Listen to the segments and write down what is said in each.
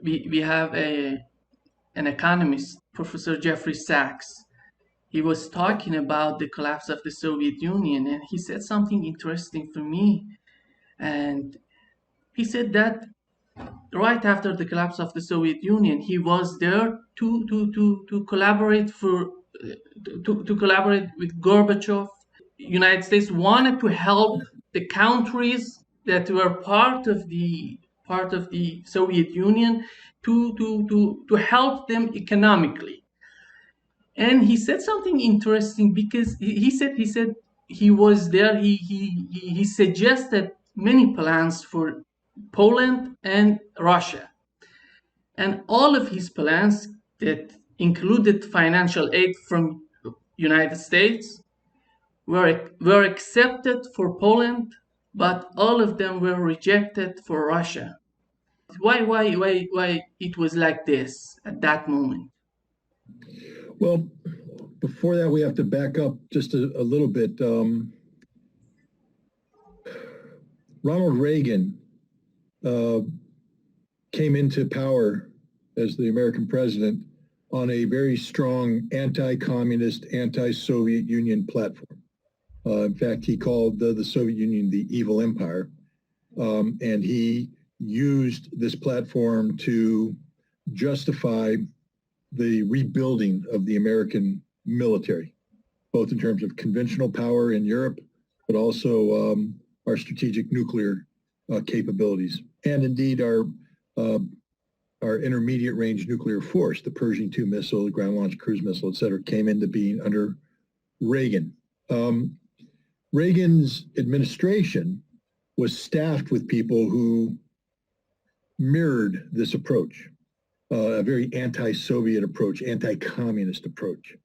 we have an economist, Professor Jeffrey Sachs. He was talking about the collapse of the Soviet Union, and he said something interesting for me. And he said that right after the collapse of the Soviet Union, he was there to collaborate to collaborate with Gorbachev. United States wanted to help the countries that were part of the Soviet Union to help them economically. And he said something interesting because he said he was there. He suggested many plans for Poland and Russia, and all of his plans that included financial aid from United States were accepted for Poland, but all of them were rejected for Russia. Why it was like this at that moment? Well, before that, we have to back up just a little bit. Ronald Reagan came into power as the American president on a very strong anti-communist, anti-Soviet Union platform. In fact, he called the Soviet Union the evil empire. And he used this platform to justify the rebuilding of the American military, both in terms of conventional power in Europe, but also our strategic nuclear capabilities, and indeed our intermediate range nuclear force, the Pershing II missile, the ground launched cruise missile, et cetera, came into being under Reagan. Reagan's administration was staffed with people who mirrored this approach, a very anti-Soviet approach, anti-communist approach.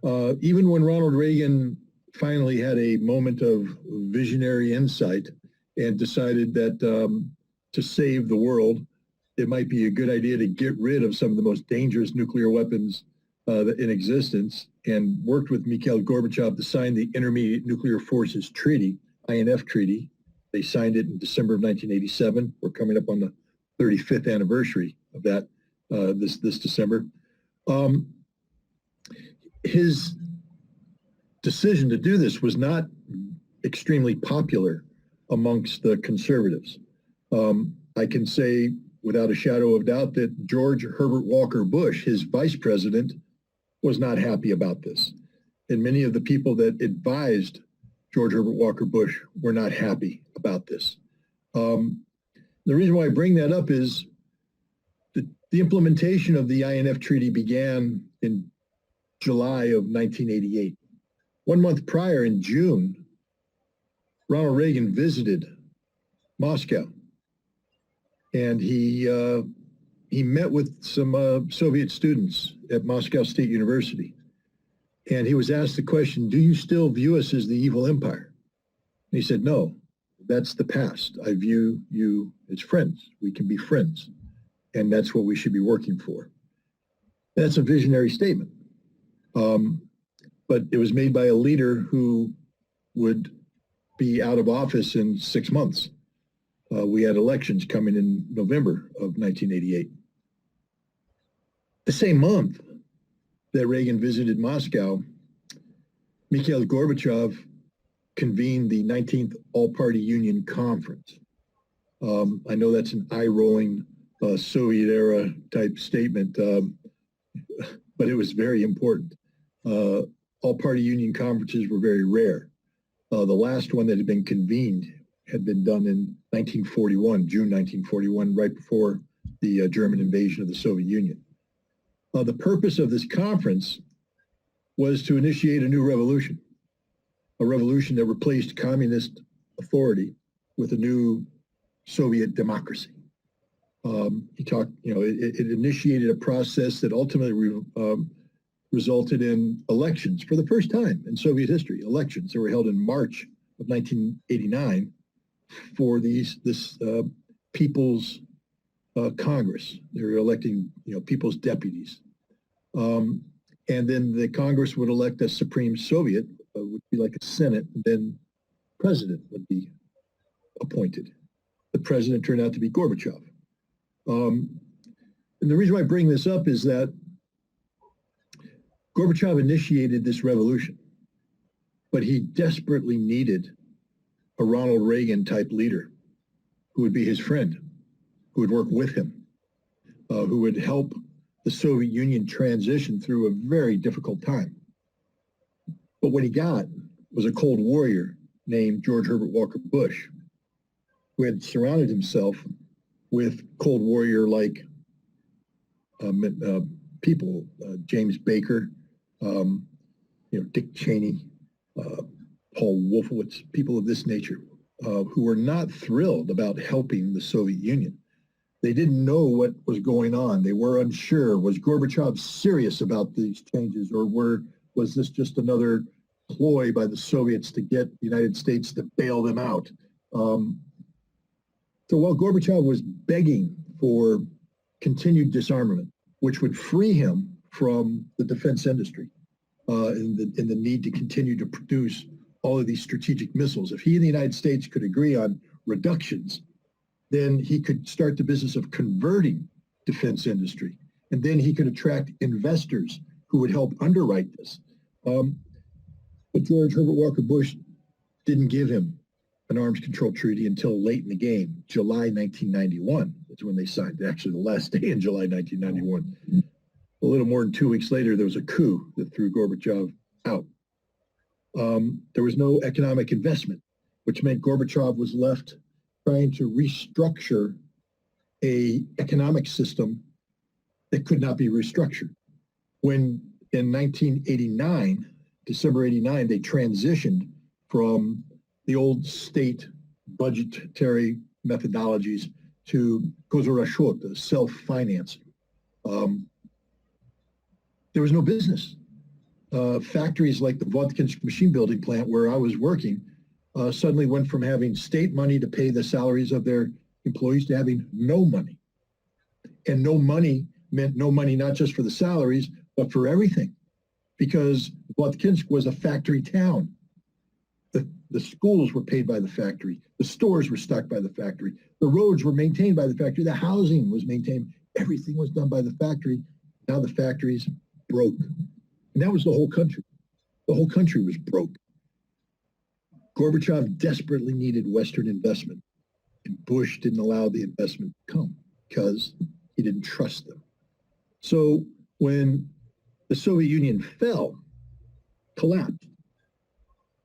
Even when Ronald Reagan finally had a moment of visionary insight and decided that to save the world, it might be a good idea to get rid of some of the most dangerous nuclear weapons in existence, and worked with Mikhail Gorbachev to sign the Intermediate Nuclear Forces Treaty, INF Treaty. They signed it in December of 1987. We're coming up on the 35th anniversary of that this December. His decision to do this was not extremely popular amongst the conservatives. I can say without a shadow of doubt that George Herbert Walker Bush, his vice president, was not happy about this. And many of the people that advised George Herbert Walker Bush were not happy about this. The reason why I bring that up is the implementation of the INF Treaty began in July of 1988. 1 month prior, in June, Ronald Reagan visited Moscow, and he met with some Soviet students at Moscow State University. And he was asked the question, do you still view us as the evil empire? And he said, no, that's the past. I view you as friends. We can be friends. And that's what we should be working for. That's a visionary statement. But it was made by a leader who would be out of office in 6 months. We had elections coming in November of 1988. The same month that Reagan visited Moscow, Mikhail Gorbachev convened the 19th All-Party Union Conference. I know that's an eye-rolling Soviet-era type statement, but it was very important. All-Party Union conferences were very rare. The last one that had been convened had been done in 1941, June 1941, right before the German invasion of the Soviet Union. The purpose of this conference was to initiate a new revolution, a revolution that replaced communist authority with a new Soviet democracy. He talked, it initiated a process that ultimately resulted in elections for the first time in Soviet history, elections that were held in March of 1989 for this People's Congress. They were electing, people's deputies. And then the Congress would elect a Supreme Soviet, would be like a Senate, and then president would be appointed. The president turned out to be Gorbachev. And the reason why I bring this up is that Gorbachev initiated this revolution, but he desperately needed a Ronald Reagan type leader who would be his friend, who would work with him, who would help the Soviet Union transition through a very difficult time. But what he got was a Cold Warrior named George Herbert Walker Bush, who had surrounded himself with Cold Warrior-like people, James Baker, Dick Cheney, Paul Wolfowitz, people of this nature, who were not thrilled about helping the Soviet Union. They didn't know what was going on. They were unsure. Was Gorbachev serious about these changes, or was this just another ploy by the Soviets to get the United States to bail them out? So while Gorbachev was begging for continued disarmament, which would free him from the defense industry and the need to continue to produce all of these strategic missiles, if he and the United States could agree on reductions, then he could start the business of converting defense industry. And then he could attract investors who would help underwrite this. But George Herbert Walker Bush didn't give him an arms control treaty until late in the game, July 1991. That's when they signed, actually the last day in July 1991. A little more than 2 weeks later, there was a coup that threw Gorbachev out. There was no economic investment, which meant Gorbachev was left trying to restructure a economic system that could not be restructured. When in 1989, December 89, they transitioned from the old state budgetary methodologies to gosrashot, self-financing. There was no business. Factories like the Vodkinsk machine building plant where I was working suddenly went from having state money to pay the salaries of their employees to having no money. And no money meant no money not just for the salaries, but for everything. Because Vodkinsk was a factory town. The schools were paid by the factory. The stores were stocked by the factory. The roads were maintained by the factory. The housing was maintained. Everything was done by the factory. Now the factories broke. And that was the whole country. The whole country was broke. Gorbachev desperately needed Western investment. And Bush didn't allow the investment to come because he didn't trust them. So when the Soviet Union collapsed,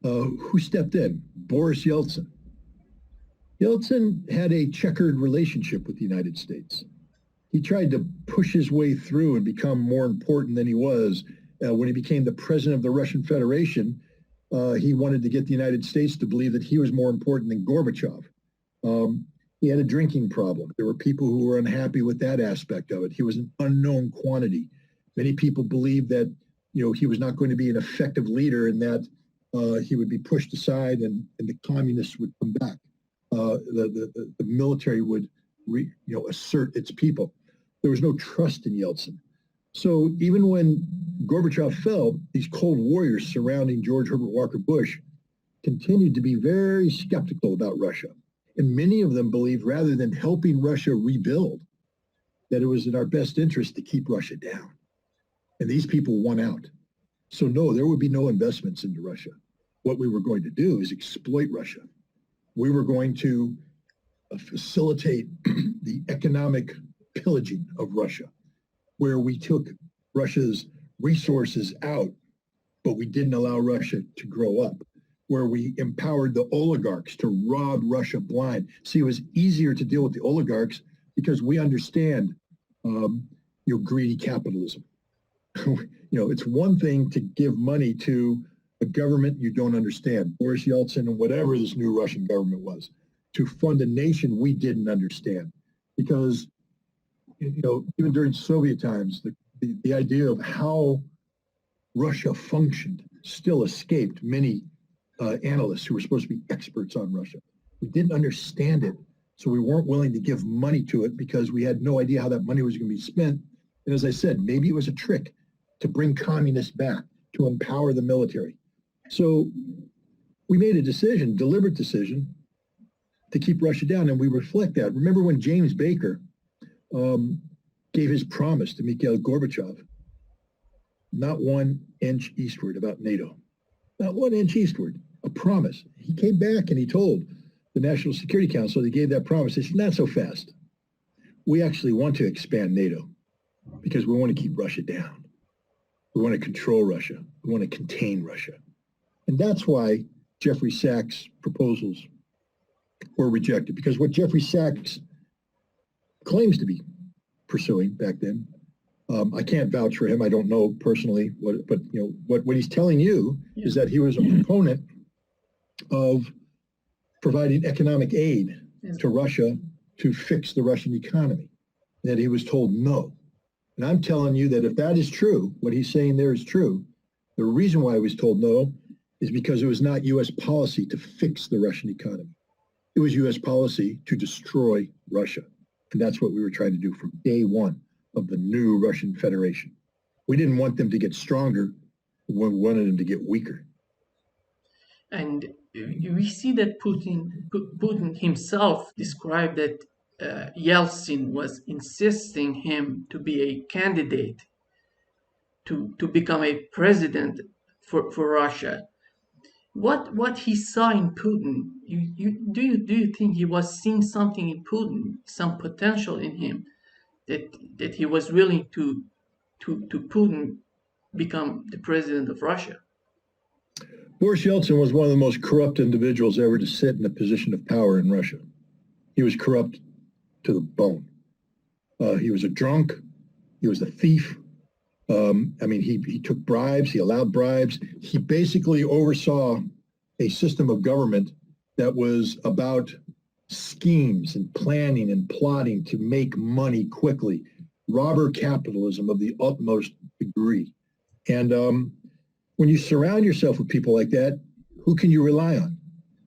who stepped in? Boris Yeltsin. Yeltsin had a checkered relationship with the United States. He tried to push his way through and become more important than he was. When he became the president of the Russian Federation, he wanted to get the United States to believe that he was more important than Gorbachev. He had a drinking problem. There were people who were unhappy with that aspect of it. He was an unknown quantity. Many people believed that he was not going to be an effective leader and that he would be pushed aside and the communists would come back. The military would assert its people. There was no trust in Yeltsin. So even when Gorbachev fell, these Cold Warriors surrounding George Herbert Walker Bush continued to be very skeptical about Russia. And many of them believed rather than helping Russia rebuild, that it was in our best interest to keep Russia down. And these people won out. So no, there would be no investments into Russia. What we were going to do is exploit Russia. We were going to facilitate the economic pillaging of Russia, where we took Russia's resources out, but we didn't allow Russia to grow up, where we empowered the oligarchs to rob Russia blind. See, it was easier to deal with the oligarchs because we understand greedy capitalism. It's one thing to give money to a government you don't understand, Boris Yeltsin and whatever this new Russian government was, to fund a nation we didn't understand. Because, even during Soviet times, the idea of how Russia functioned still escaped many analysts who were supposed to be experts on Russia. We didn't understand it, so we weren't willing to give money to it because we had no idea how that money was going to be spent. And as I said, maybe it was a trick to bring communists back, to empower the military. So we made a decision, deliberate decision, to keep Russia down, and we reflect that. Remember when James Baker gave his promise to Mikhail Gorbachev, not 1 inch eastward about NATO, not 1 inch eastward, a promise. He came back and he told the National Security Council, they gave that promise. They said, not so fast. We actually want to expand NATO because we want to keep Russia down. We want to control Russia. We want to contain Russia. And that's why Jeffrey Sachs' proposals were rejected, because what Jeffrey Sachs claims to be pursuing back then, I can't vouch for him. I don't know personally, but what he's telling you is that he was a proponent of providing economic aid to Russia to fix the Russian economy, that he was told no. And I'm telling you that if that is true, what he's saying there is true, the reason why he was told no is because it was not U.S. policy to fix the Russian economy. It was U.S. policy to destroy Russia. And that's what we were trying to do from day one of the new Russian Federation. We didn't want them to get stronger. We wanted them to get weaker. And we see that Putin himself described that Yeltsin was insisting him to be a candidate to become a president for Russia. What he saw in Putin, do you think he was seeing something in Putin, some potential in him that he was willing to Putin become the president of Russia? Boris Yeltsin was one of the most corrupt individuals ever to sit in a position of power in Russia. He was corrupt to the bone. He was a drunk. He was a thief. He took bribes. He allowed bribes. He basically oversaw a system of government that was about schemes and planning and plotting to make money quickly. Robber capitalism of the utmost degree. And when you surround yourself with people like that, who can you rely on?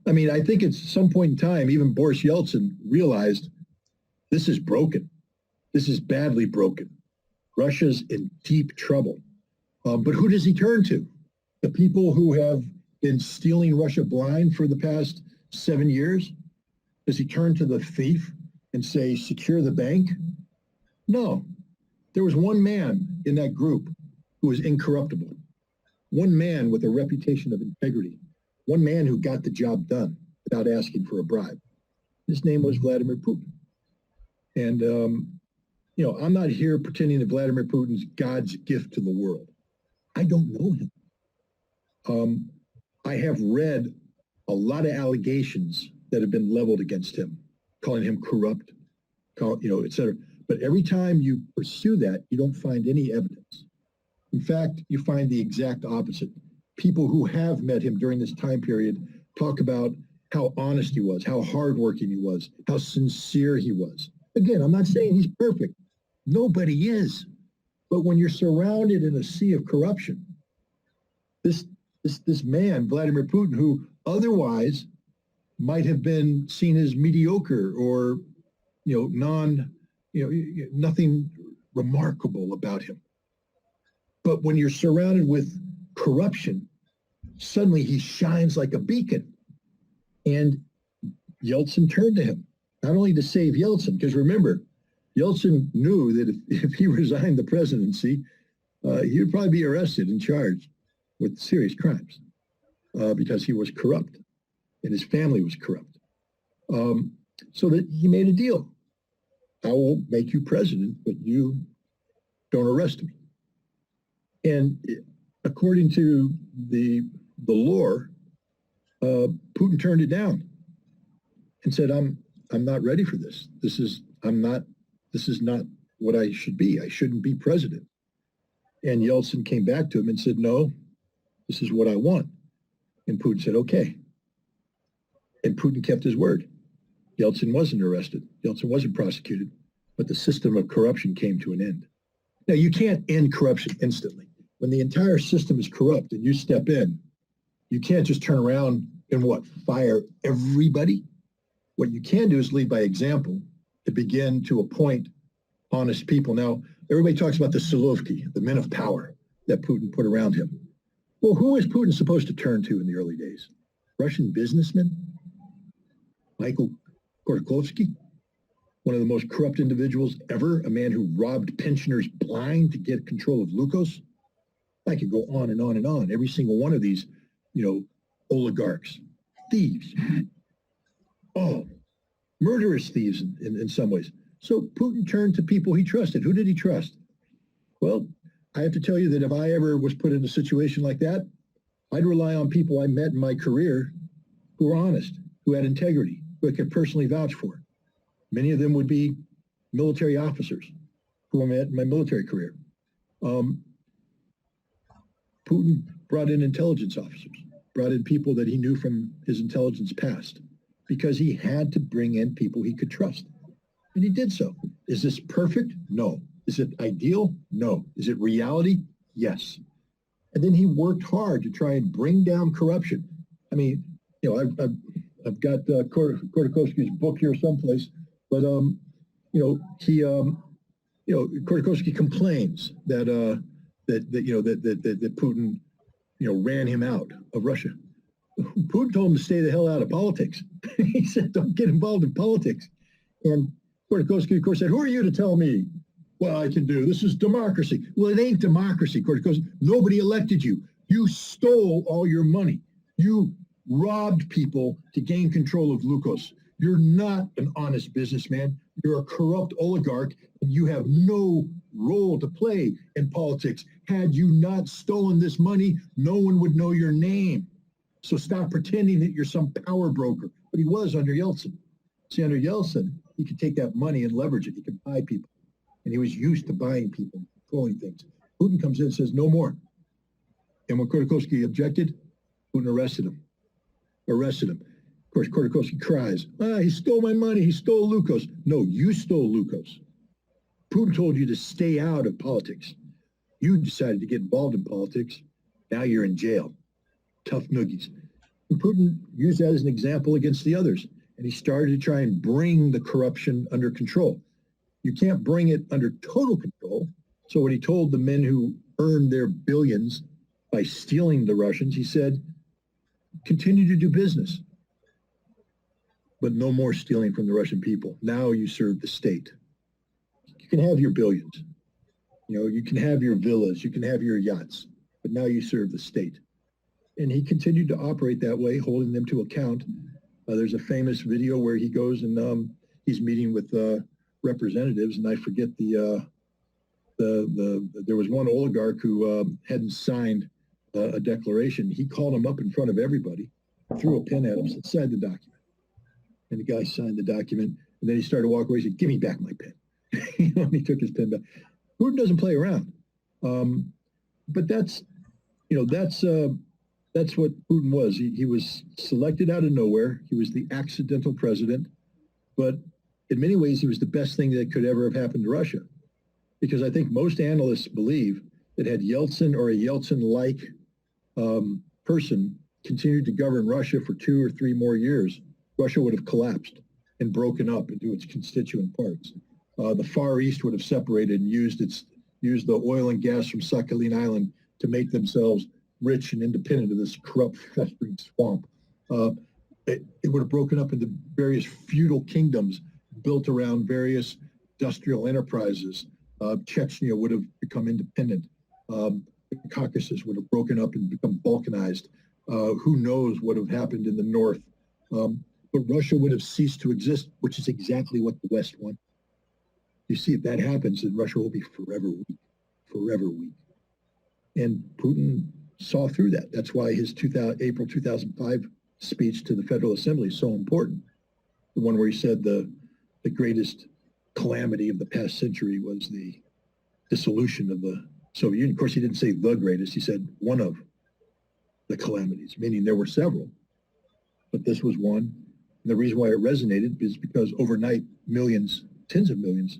I mean, I think at some point in time, even Boris Yeltsin realized this is broken. This is badly broken. Russia's in deep trouble. But who does he turn to? The people who have been stealing Russia blind for the past 7 years? Does he turn to the thief and say, secure the bank? No. There was one man in that group who was incorruptible. One man with a reputation of integrity. One man who got the job done without asking for a bribe. His name was Vladimir Putin. And, I'm not here pretending that Vladimir Putin's God's gift to the world. I don't know him. I have read a lot of allegations that have been leveled against him, calling him corrupt, et cetera. But every time you pursue that, you don't find any evidence. In fact, you find the exact opposite. People who have met him during this time period talk about how honest he was, how hardworking he was, how sincere he was. Again, I'm not saying he's perfect. Nobody is. But when you're surrounded in a sea of corruption, this man, Vladimir Putin, who otherwise might have been seen as mediocre or, nothing remarkable about him. But when you're surrounded with corruption, suddenly he shines like a beacon. And Yeltsin turned to him, not only to save Yeltsin, because remember, Yeltsin knew that if he resigned the presidency, he would probably be arrested and charged with serious crimes because he was corrupt and his family was corrupt. So that he made a deal. I will make you president, but you don't arrest me. And according to the lore, Putin turned it down and said, I'm not ready for this. This is not what I should be. I shouldn't be president. And Yeltsin came back to him and said, no, this is what I want. And Putin said, okay. And Putin kept his word. Yeltsin wasn't arrested. Yeltsin wasn't prosecuted, but the system of corruption came to an end. Now, you can't end corruption instantly. When the entire system is corrupt and you step in, you can't just turn around and fire everybody? What you can do is lead by example to begin to appoint honest people. Now, everybody talks about the Silovki, the men of power that Putin put around him. Well, who is Putin supposed to turn to in the early days? Russian businessmen? Michael Khodorkovsky? one of the most corrupt individuals ever, a man who robbed pensioners blind to get control of Lukos. I could go on and on and on. Every single one of these, oligarchs, thieves, murderous thieves in some ways. So Putin turned to people he trusted. Who did he trust? Well, I have to tell you that if I ever was put in a situation like that, I'd rely on people I met in my career who were honest, who had integrity, who I could personally vouch for. Many of them would be military officers who I met in my military career. Putin brought in intelligence officers, brought in people that he knew from his intelligence past, because he had to bring in people he could trust. And he did so. Is this perfect? No. Is it ideal? No. Is it reality? Yes. And then he worked hard to try and bring down corruption. I mean, I've got Khodorkovsky's book here someplace, but Khodorkovsky complains that Putin ran him out of Russia. Putin told him to stay the hell out of politics. He said, don't get involved in politics. And Khodorkovsky, of course, said, who are you to tell me what I can do? This is democracy. Well, it ain't democracy, Khodorkovsky. Nobody elected you. You stole all your money. You robbed people to gain control of Lukos. You're not an honest businessman. You're a corrupt oligarch, and you have no role to play in politics. Had you not stolen this money, no one would know your name. So stop pretending that you're some power broker. But he was under Yeltsin. See, under Yeltsin, he could take that money and leverage it. He could buy people. And he was used to buying people, controlling things. Putin comes in and says, no more. And when Khodorkovsky objected, Putin arrested him. Of course, Khodorkovsky cries, he stole my money. He stole Lukos. No, you stole Lukos. Putin told you to stay out of politics. You decided to get involved in politics. Now you're in jail. Tough noogies. And Putin used that as an example against the others. And he started to try and bring the corruption under control. You can't bring it under total control. So what he told the men who earned their billions by stealing the Russians, he said, continue to do business, but no more stealing from the Russian people. Now you serve the state. You can have your billions. You can have your villas, you can have your yachts, but now you serve the state. And he continued to operate that way, holding them to account. There's a famous video where he goes and he's meeting with representatives, and I forget there was one oligarch who hadn't signed a declaration. He called him up in front of everybody, threw a pen at him, said, sign the document. And the guy signed the document, and then he started to walk away. He said, give me back my pen. And he took his pen back. Putin doesn't play around. But that's what Putin was. He was selected out of nowhere. He was the accidental president. But in many ways, he was the best thing that could ever have happened to Russia. Because I think most analysts believe that had Yeltsin or a Yeltsin-like person continued to govern Russia for 2 or 3 more years, Russia would have collapsed and broken up into its constituent parts. The Far East would have separated and used the oil and gas from Sakhalin Island to make themselves rich and independent of this corrupt, festering swamp. It would have broken up into various feudal kingdoms built around various industrial enterprises. Chechnya would have become independent. The Caucasus would have broken up and become balkanized. Who knows what would have happened in the north. But Russia would have ceased to exist, which is exactly what the West wanted. You see, if that happens, then Russia will be forever weak. And Putin saw through that. That's why his April 2005 speech to the Federal Assembly is so important. The one where he said the greatest calamity of the past century was the dissolution of the Soviet Union. Of course, he didn't say the greatest. He said one of the calamities, meaning there were several. But this was one. And the reason why it resonated is because overnight, millions, tens of millions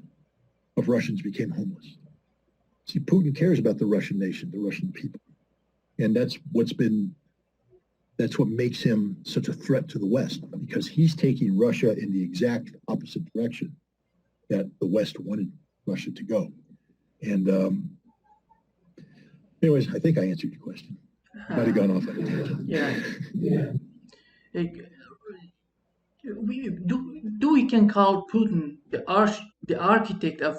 of Russians became homeless. See, Putin cares about the Russian nation, the Russian people. And that's what makes him such a threat to the West, because he's taking Russia in the exact opposite direction that the West wanted Russia to go. And anyways, I think I answered your question. Might have gone off on a tangent. Yeah. we can call Putin the architect of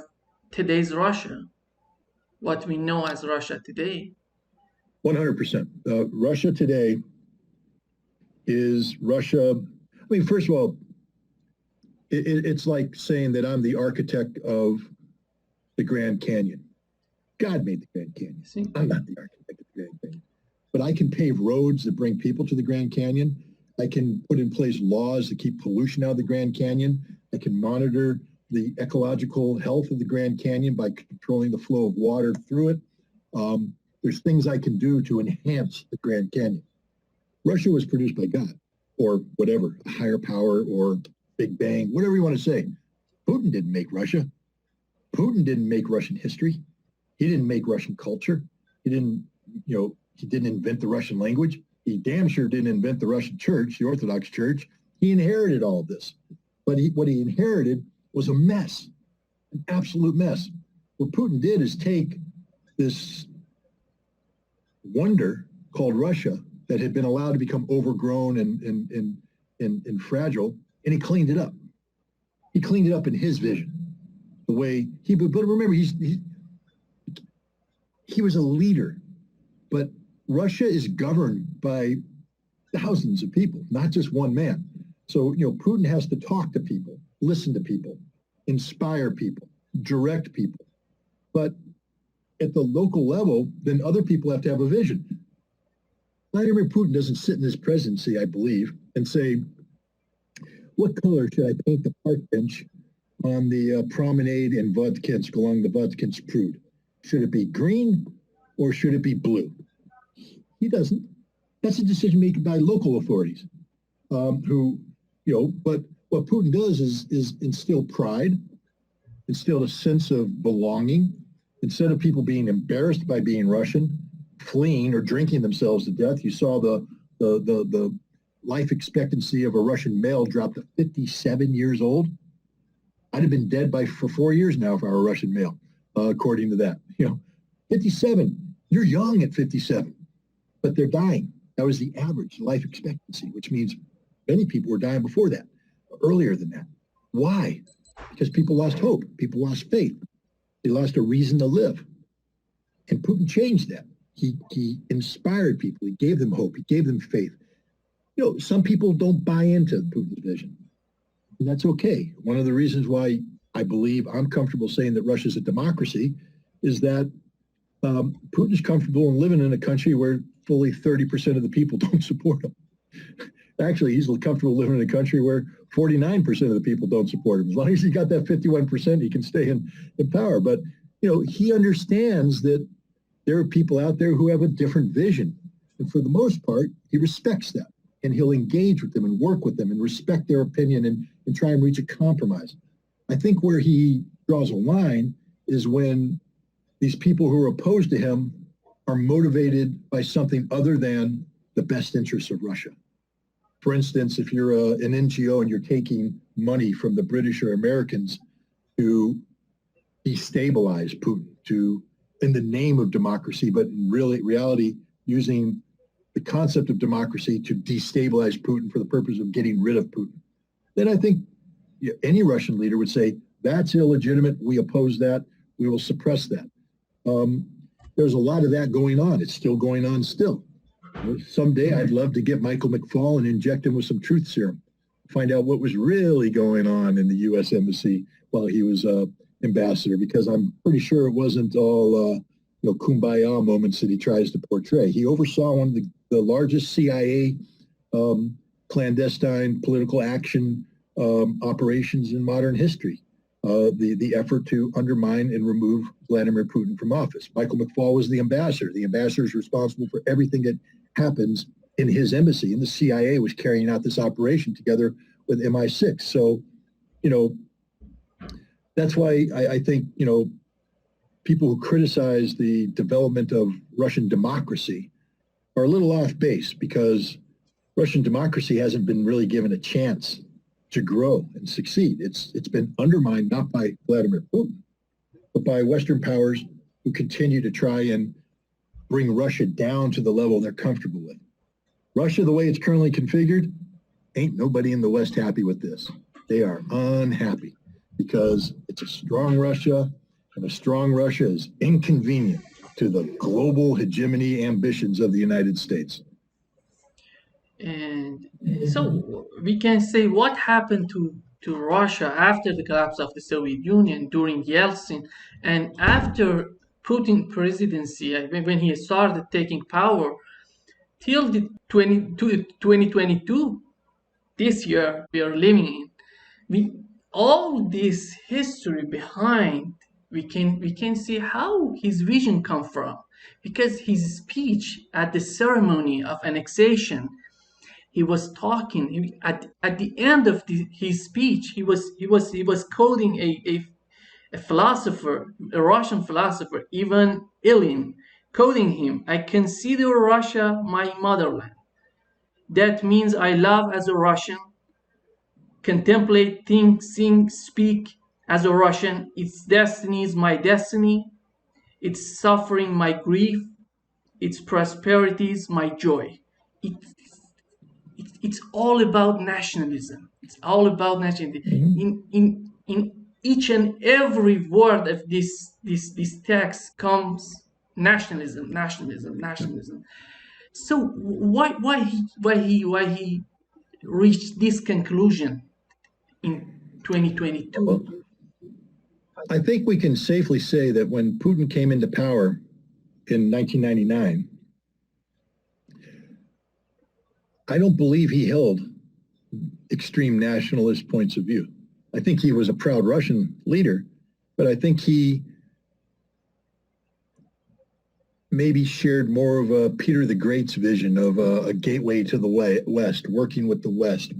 today's Russia, what we know as Russia today? 100%. Russia today is Russia. I mean, first of all, it's like saying that I'm the architect of the Grand Canyon. God made the Grand Canyon. See? I'm not the architect of the Grand Canyon. But I can pave roads that bring people to the Grand Canyon. I can put in place laws that keep pollution out of the Grand Canyon. I can monitor the ecological health of the Grand Canyon by controlling the flow of water through it. There's things I can do to enhance the Grand Canyon. Russia was produced by God, or whatever, a higher power, or Big Bang, whatever you want to say. Putin didn't make Russia. Putin didn't make Russian history. He didn't make Russian culture. He didn't invent the Russian language. He damn sure didn't invent the Russian church, the Orthodox Church. He inherited all of this. But what he inherited was a mess, an absolute mess. What Putin did is take this wonder called Russia that had been allowed to become overgrown and fragile, and he cleaned it up. He cleaned it up in his vision, the way but remember, he was a leader, but Russia is governed by thousands of people, not just one man. So, Putin has to talk to people, listen to people, inspire people, direct people. But at the local level, then other people have to have a vision. Vladimir Putin doesn't sit in his presidency, I believe, and say, what color should I paint the park bench on the promenade in Vodkinsk along the Vodkinsk Prud? Should it be green or should it be blue? He doesn't. That's a decision made by local authorities but what Putin does is instill pride, instill a sense of belonging. Instead of people being embarrassed by being Russian, fleeing or drinking themselves to death, you saw the life expectancy of a Russian male drop to 57 years old. I'd have been dead for 4 years now if I were a Russian male, according to that. 57. You're young at 57, but they're dying. That was the average life expectancy, which means many people were dying before that, earlier than that. Why? Because people lost hope. People lost faith. They lost a reason to live. And Putin changed that. He inspired people. He gave them hope. He gave them faith. Some people don't buy into Putin's vision. And that's okay. One of the reasons why I believe I'm comfortable saying that Russia's a democracy is that Putin's comfortable in living in a country where fully 30% of the people don't support him. Actually, he's comfortable living in a country where 49% of the people don't support him. As long as he got that 51%, he can stay in power. But, he understands that there are people out there who have a different vision. And for the most part, he respects that. And he'll engage with them and work with them and respect their opinion and try and reach a compromise. I think where he draws a line is when these people who are opposed to him are motivated by something other than the best interests of Russia. For instance, if you're an NGO and you're taking money from the British or Americans to destabilize Putin, in the name of democracy, but in reality using the concept of democracy to destabilize Putin for the purpose of getting rid of Putin, then I think any Russian leader would say, that's illegitimate. We oppose that. We will suppress that. There's a lot of that going on. It's still going on still. Someday I'd love to get Michael McFaul and inject him with some truth serum, find out what was really going on in the U.S. Embassy while he was ambassador, because I'm pretty sure it wasn't all kumbaya moments that he tries to portray. He oversaw one of the largest CIA clandestine political action operations in modern history. The effort to undermine and remove Vladimir Putin from office. Michael McFaul was the ambassador. The ambassador is responsible for everything that happens in his embassy, and the CIA was carrying out this operation together with MI6. So, that's why I think, people who criticize the development of Russian democracy are a little off base, because Russian democracy hasn't been really given a chance to grow and succeed. It's been undermined not by Vladimir Putin, but by Western powers who continue to try and bring Russia down to the level they're comfortable with. Russia, the way it's currently configured, ain't nobody in the West happy with this. They are unhappy because it's a strong Russia, and a strong Russia is inconvenient to the global hegemony ambitions of the United States. And so we can say what happened to Russia after the collapse of the Soviet Union during Yeltsin and after Putin presidency, when he started taking power till the 2022, this year we are living in. We all this history behind, we can see how his vision come from, because his speech at the ceremony of annexation, he was talking at the end of his speech, he was quoting a philosopher, a Russian philosopher, Ivan Ilyin, quoting him: "I consider Russia my motherland. That means I love as a Russian, contemplate, think, sing, speak as a Russian. Its destiny is my destiny, its suffering my grief, its prosperity is my joy." It, it's all about nationalism. It's all about nationalism. Mm-hmm. In each and every word of this text comes nationalism, nationalism, nationalism. So why he reached this conclusion in Well, 2022? I think we can safely say that when Putin came into power in 1999, I don't believe he held extreme nationalist points of view. I think he was a proud Russian leader, but I think he maybe shared more of a Peter the Great's vision of a gateway to the West, working with the West,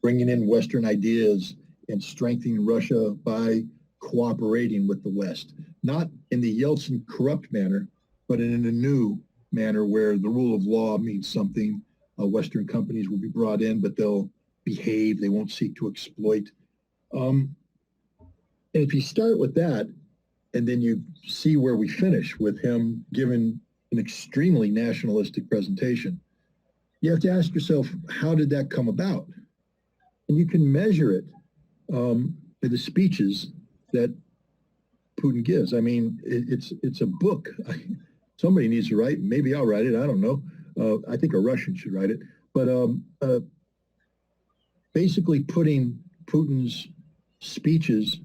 bringing in Western ideas and strengthening Russia by cooperating with the West, not in the Yeltsin corrupt manner, but in a new manner where the rule of law means something. Western companies will be brought in, but they'll behave. They won't seek to exploit. And if you start with that, and then you see where we finish with him giving an extremely nationalistic presentation, you have to ask yourself, how did that come about? And you can measure it in the speeches that Putin gives. I mean, it's a book. Somebody needs to write. Maybe I'll write it. I don't know. I think a Russian should write it. But basically putting Putin's speeches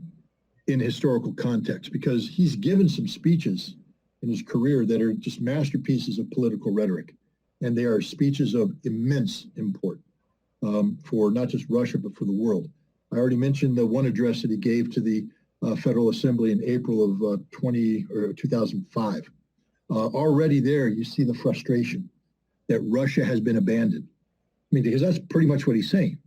in historical context, because he's given some speeches in his career that are just masterpieces of political rhetoric. And they are speeches of immense import for not just Russia, but for the world. I already mentioned the one address that he gave to the Federal Assembly in April of 2005. Already there, you see the frustration that Russia has been abandoned. I mean, because that's pretty much what he's saying,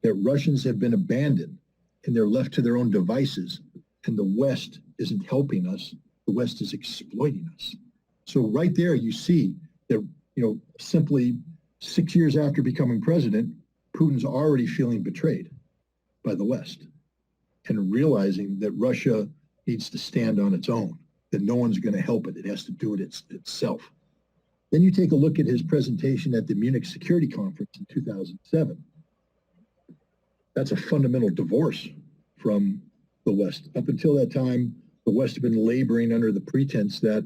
that Russians have been abandoned and they're left to their own devices, and the West isn't helping us. The West is exploiting us. So right there, you see that, simply 6 years after becoming president, Putin's already feeling betrayed by the West and realizing that Russia needs to stand on its own, that no one's going to help it. It has to do it itself. Then you take a look at his presentation at the Munich Security Conference in 2007. That's a fundamental divorce from the West. Up until that time, the West had been laboring under the pretense that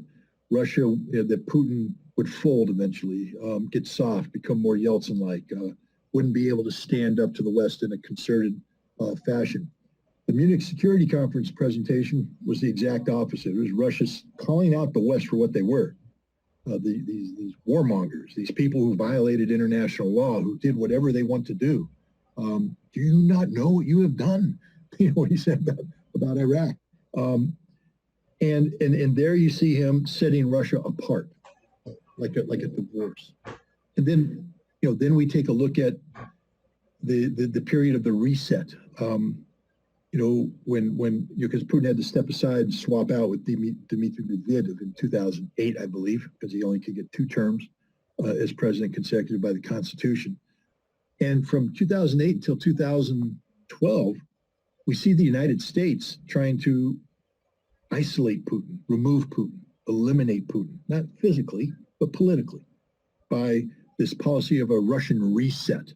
Russia, that Putin would fold eventually, get soft, become more Yeltsin-like, wouldn't be able to stand up to the West in a concerted fashion. The Munich Security Conference presentation was the exact opposite. It was Russia calling out the West for what they were. These warmongers, these people who violated international law, who did whatever they want to do. Do you not know what you have done? What he said about Iraq. And there you see him setting Russia apart, like a divorce. And then, then we take a look at the period of the reset. Because Putin had to step aside and swap out with Dmitry Medvedev in 2008, I believe, because he only could get 2 terms as president consecutive by the Constitution. And from 2008 until 2012, we see the United States trying to isolate Putin, remove Putin, eliminate Putin, not physically, but politically, by this policy of a Russian reset.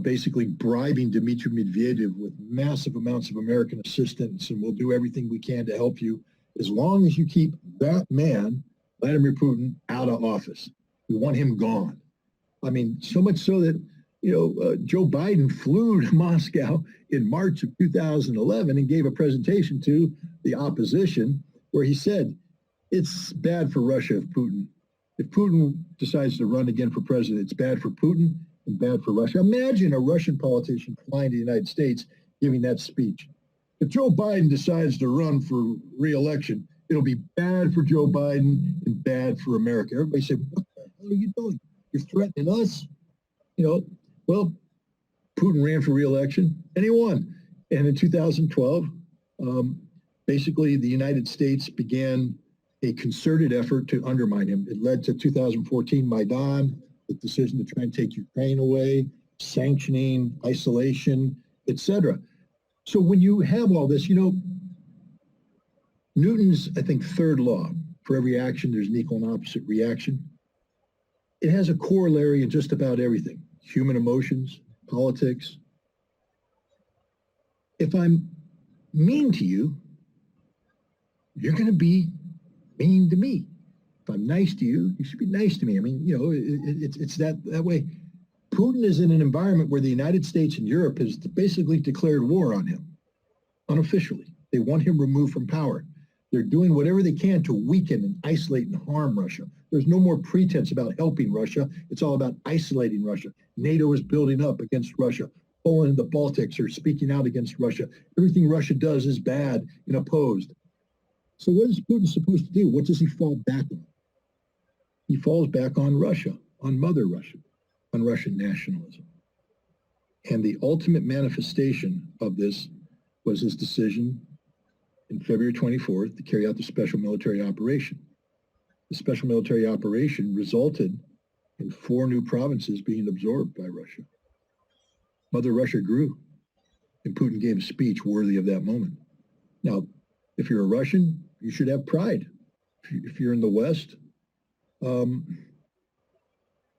basically bribing Dmitry Medvedev with massive amounts of American assistance, and we'll do everything we can to help you as long as you keep that man, Vladimir Putin, out of office. We want him gone. I mean, so much so that, Joe Biden flew to Moscow in March of 2011 and gave a presentation to the opposition where he said, it's bad for Russia if Putin decides to run again for president, it's bad for Putin and bad for Russia. Imagine a Russian politician flying to the United States giving that speech. If Joe Biden decides to run for re-election, it'll be bad for Joe Biden and bad for America. Everybody said, what the hell are you doing? You're threatening us? Well, Putin ran for re-election and he won. And in 2012, basically the United States began a concerted effort to undermine him. It led to 2014 Maidan, the decision to try and take Ukraine away, sanctioning, isolation, etc. So when you have all this, Newton's, I think, third law, for every action, there's an equal and opposite reaction. It has a corollary in just about everything. Human emotions, politics. If I'm mean to you, you're going to be mean to me. If I'm nice to you, you should be nice to me. I mean, it's that way. Putin is in an environment where the United States and Europe has basically declared war on him, unofficially. They want him removed from power. They're doing whatever they can to weaken and isolate and harm Russia. There's no more pretense about helping Russia. It's all about isolating Russia. NATO is building up against Russia. Poland and the Baltics are speaking out against Russia. Everything Russia does is bad and opposed. So what is Putin supposed to do? What does he fall back on? He falls back on Russia, on Mother Russia, on Russian nationalism. And the ultimate manifestation of this was his decision in February 24th to carry out the special military operation. The special military operation resulted in 4 new provinces being absorbed by Russia. Mother Russia grew, and Putin gave a speech worthy of that moment. Now, if you're a Russian, you should have pride. If you're in the West,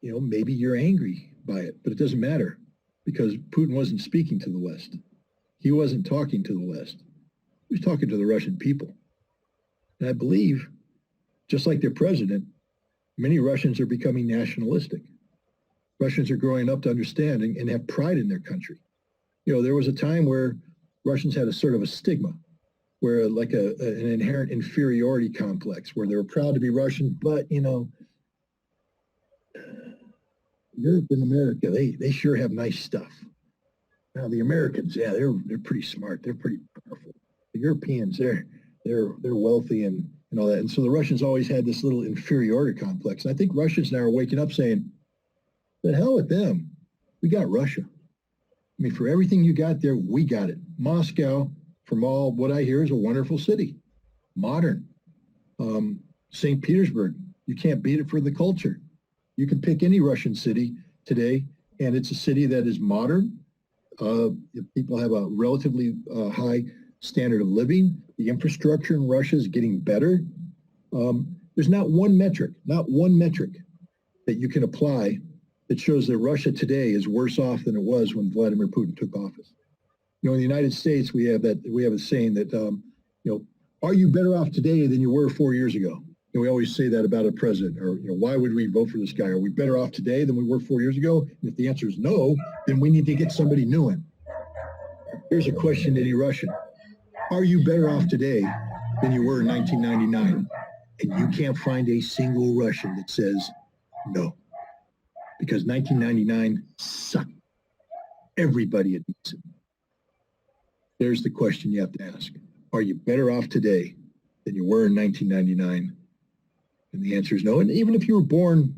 maybe you're angry by it, but it doesn't matter because Putin wasn't speaking to the West. He wasn't talking to the West. He was talking to the Russian people. And I believe, just like their president, many Russians are becoming nationalistic. Russians are growing up to understanding and have pride in their country. There was a time where Russians had a sort of a stigma, where like an inherent inferiority complex, where they were proud to be Russian, but, Europe and America, they sure have nice stuff. Now the Americans, yeah, they're pretty smart. They're pretty powerful. The Europeans, they're wealthy and all that. And so the Russians always had this little inferiority complex. And I think Russians now are waking up saying, the hell with them. We got Russia. I mean, for everything you got there, we got it. Moscow, from all what I hear, is a wonderful city. Modern. St. Petersburg, you can't beat it for the culture. You can pick any Russian city today, and it's a city that is modern. People have a relatively high standard of living. The infrastructure in Russia is getting better. There's not one metric that you can apply that shows that Russia today is worse off than it was when Vladimir Putin took office. In the United States, we have a saying that, are you better off today than you were 4 years ago? And we always say that about a president, or, why would we vote for this guy? Are we better off today than we were 4 years ago? And if the answer is no, then we need to get somebody new in. Here's a question to any Russian. Are you better off today than you were in 1999? And you can't find a single Russian that says no. Because 1999 sucked. Everybody admits it. There's the question you have to ask. Are you better off today than you were in 1999? And the answer is no. And even if you were born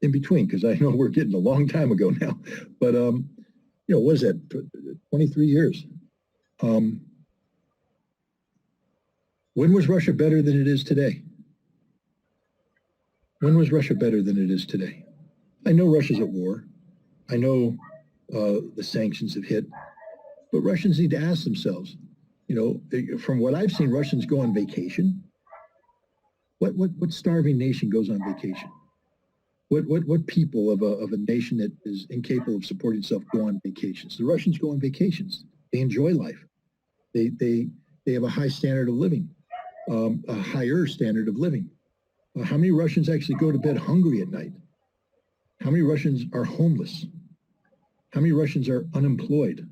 in between, because I know we're getting a long time ago now, but, what is that, 23 years? When was Russia better than it is today? When was Russia better than it is today? I know Russia's at war. I know the sanctions have hit, but Russians need to ask themselves, from what I've seen, Russians go on vacation. What starving nation goes on vacation? What people of a nation that is incapable of supporting itself go on vacations? The Russians go on vacations. They enjoy life. They have a high standard of living, a higher standard of living. How many Russians actually go to bed hungry at night? How many Russians are homeless? How many Russians are unemployed?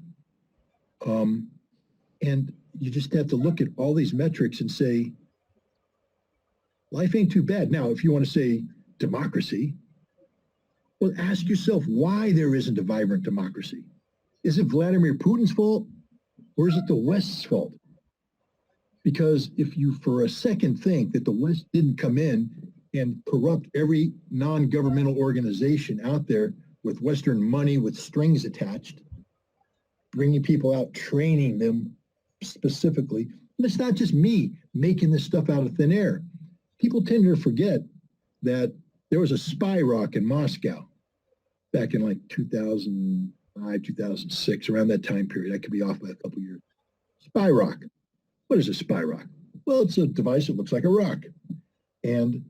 And you just have to look at all these metrics and say, life ain't too bad. Now, if you want to say democracy, well, ask yourself why there isn't a vibrant democracy. Is it Vladimir Putin's fault or is it the West's fault? Because if you for a second think that the West didn't come in and corrupt every non-governmental organization out there with Western money with strings attached, bringing people out, training them specifically, and it's not just me making this stuff out of thin air. People tend to forget that there was a spy rock in Moscow back in like 2005, 2006, around that time period. I could be off by a couple of years. Spy rock. What is a spy rock? Well, it's a device that looks like a rock. And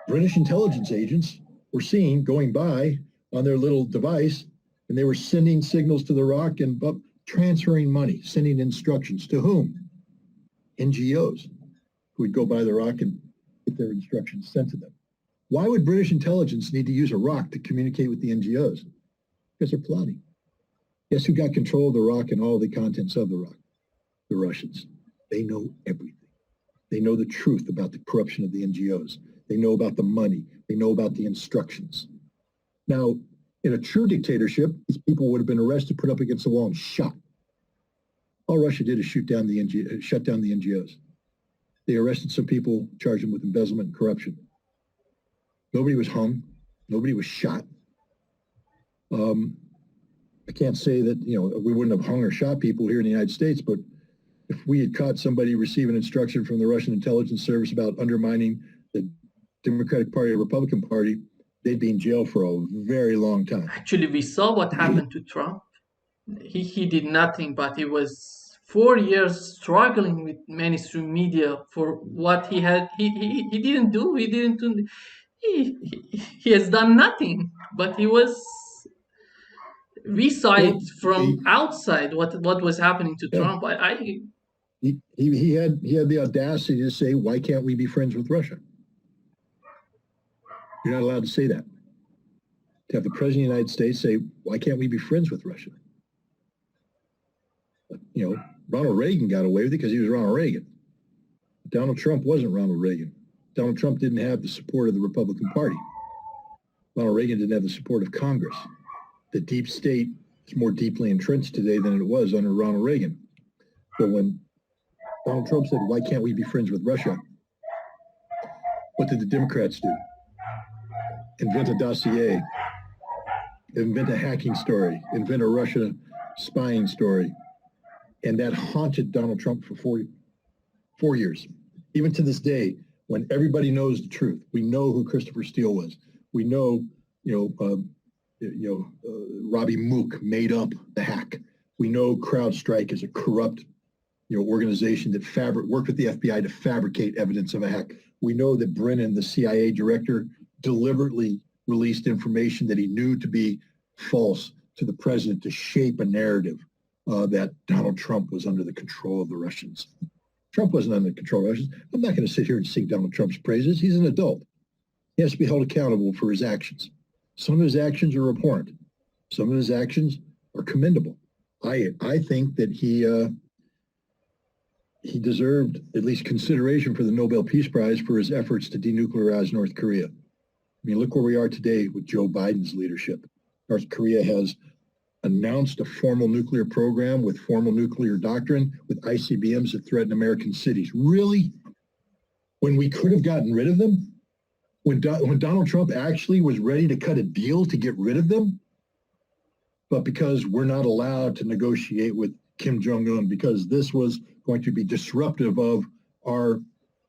British intelligence agents were seen going by on their little device, and they were sending signals to the rock and transferring money, sending instructions to whom? NGOs, who would go by the rock and get their instructions sent to them. Why would British intelligence need to use a rock to communicate with the NGOs? Because they're plotting. Guess who got control of the rock and all the contents of the rock? The Russians. They know everything. They know the truth about the corruption of the NGOs. They know about the money. They know about the instructions. Now, in a true dictatorship, these people would have been arrested, put up against the wall, and shot. All Russia did is shut down the NGOs. They arrested some people, charged them with embezzlement and corruption. Nobody was hung. Nobody was shot. I can't say that, we wouldn't have hung or shot people here in the United States, but if we had caught somebody receiving instruction from the Russian intelligence service about undermining the Democratic Party or Republican Party, they'd be in jail for a very long time. Actually, we saw what happened to Trump. He did nothing, but he was 4 years struggling with mainstream media for what he had. He didn't do. He didn't do. He has done nothing, but we saw it from outside what was happening to Trump. He had the audacity to say, why can't we be friends with Russia? You're not allowed to say that. To have the president of the United States say, why can't we be friends with Russia? Ronald Reagan got away with it because he was Ronald Reagan. Donald Trump wasn't Ronald Reagan. Donald Trump didn't have the support of the Republican Party. Ronald Reagan didn't have the support of Congress. The deep state is more deeply entrenched today than it was under Ronald Reagan. So when Donald Trump said, why can't we be friends with Russia? What did the Democrats do? Invent a dossier, invent a hacking story, invent a Russia spying story. And that haunted Donald Trump for 4 years. Even to this day, when everybody knows the truth, we know who Christopher Steele was. We know, Robbie Mook made up the hack. We know CrowdStrike is a corrupt, organization that worked with the FBI to fabricate evidence of a hack. We know that Brennan, the CIA director, deliberately released information that he knew to be false to the president to shape a narrative that Donald Trump was under the control of the Russians. Trump wasn't under the control of the Russians. I'm not going to sit here and sing Donald Trump's praises. He's an adult. He has to be held accountable for his actions. Some of his actions are abhorrent. Some of his actions are commendable. I think that he deserved at least consideration for the Nobel Peace Prize for his efforts to denuclearize North Korea. I mean, look where we are today with Joe Biden's leadership. North Korea has announced a formal nuclear program with formal nuclear doctrine with ICBMs that threaten American cities. Really? When we could have gotten rid of them? When Donald Trump actually was ready to cut a deal to get rid of them? But because we're not allowed to negotiate with Kim Jong-un, because this was going to be disruptive of our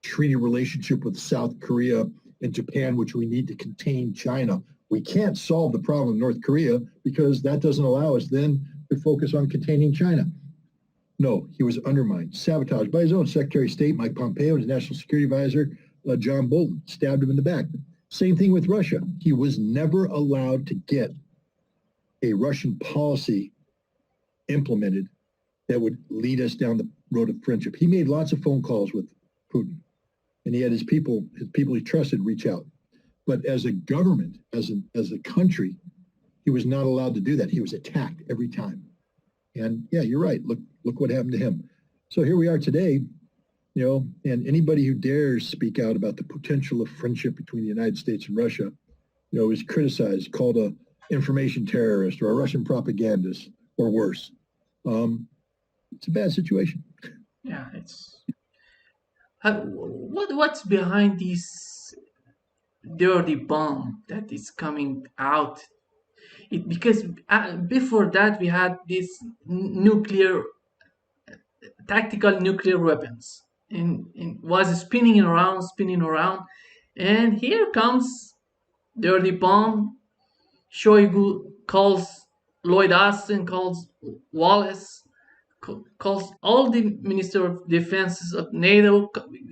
treaty relationship with South Korea and Japan, which we need to contain China. We can't solve the problem in North Korea because that doesn't allow us then to focus on containing China. No, he was undermined, sabotaged by his own Secretary of State, Mike Pompeo, and his National Security Advisor, John Bolton, stabbed him in the back. Same thing with Russia. He was never allowed to get a Russian policy implemented that would lead us down the road of friendship. He made lots of phone calls with Putin, and he had his people he trusted reach out. But as a government, as a country, he was not allowed to do that. He was attacked every time. And yeah, you're right. Look what happened to him. So here we are today, and anybody who dares speak out about the potential of friendship between the United States and Russia, is criticized, called a information terrorist or a Russian propagandist or worse. It's a bad situation. Yeah, it's what's behind this dirty bomb that is coming out. Because before that we had this nuclear tactical nuclear weapons and was spinning around, and here comes dirty bomb. Shoigu calls Lloyd Austin, calls Wallace, calls all the minister of defenses of NATO.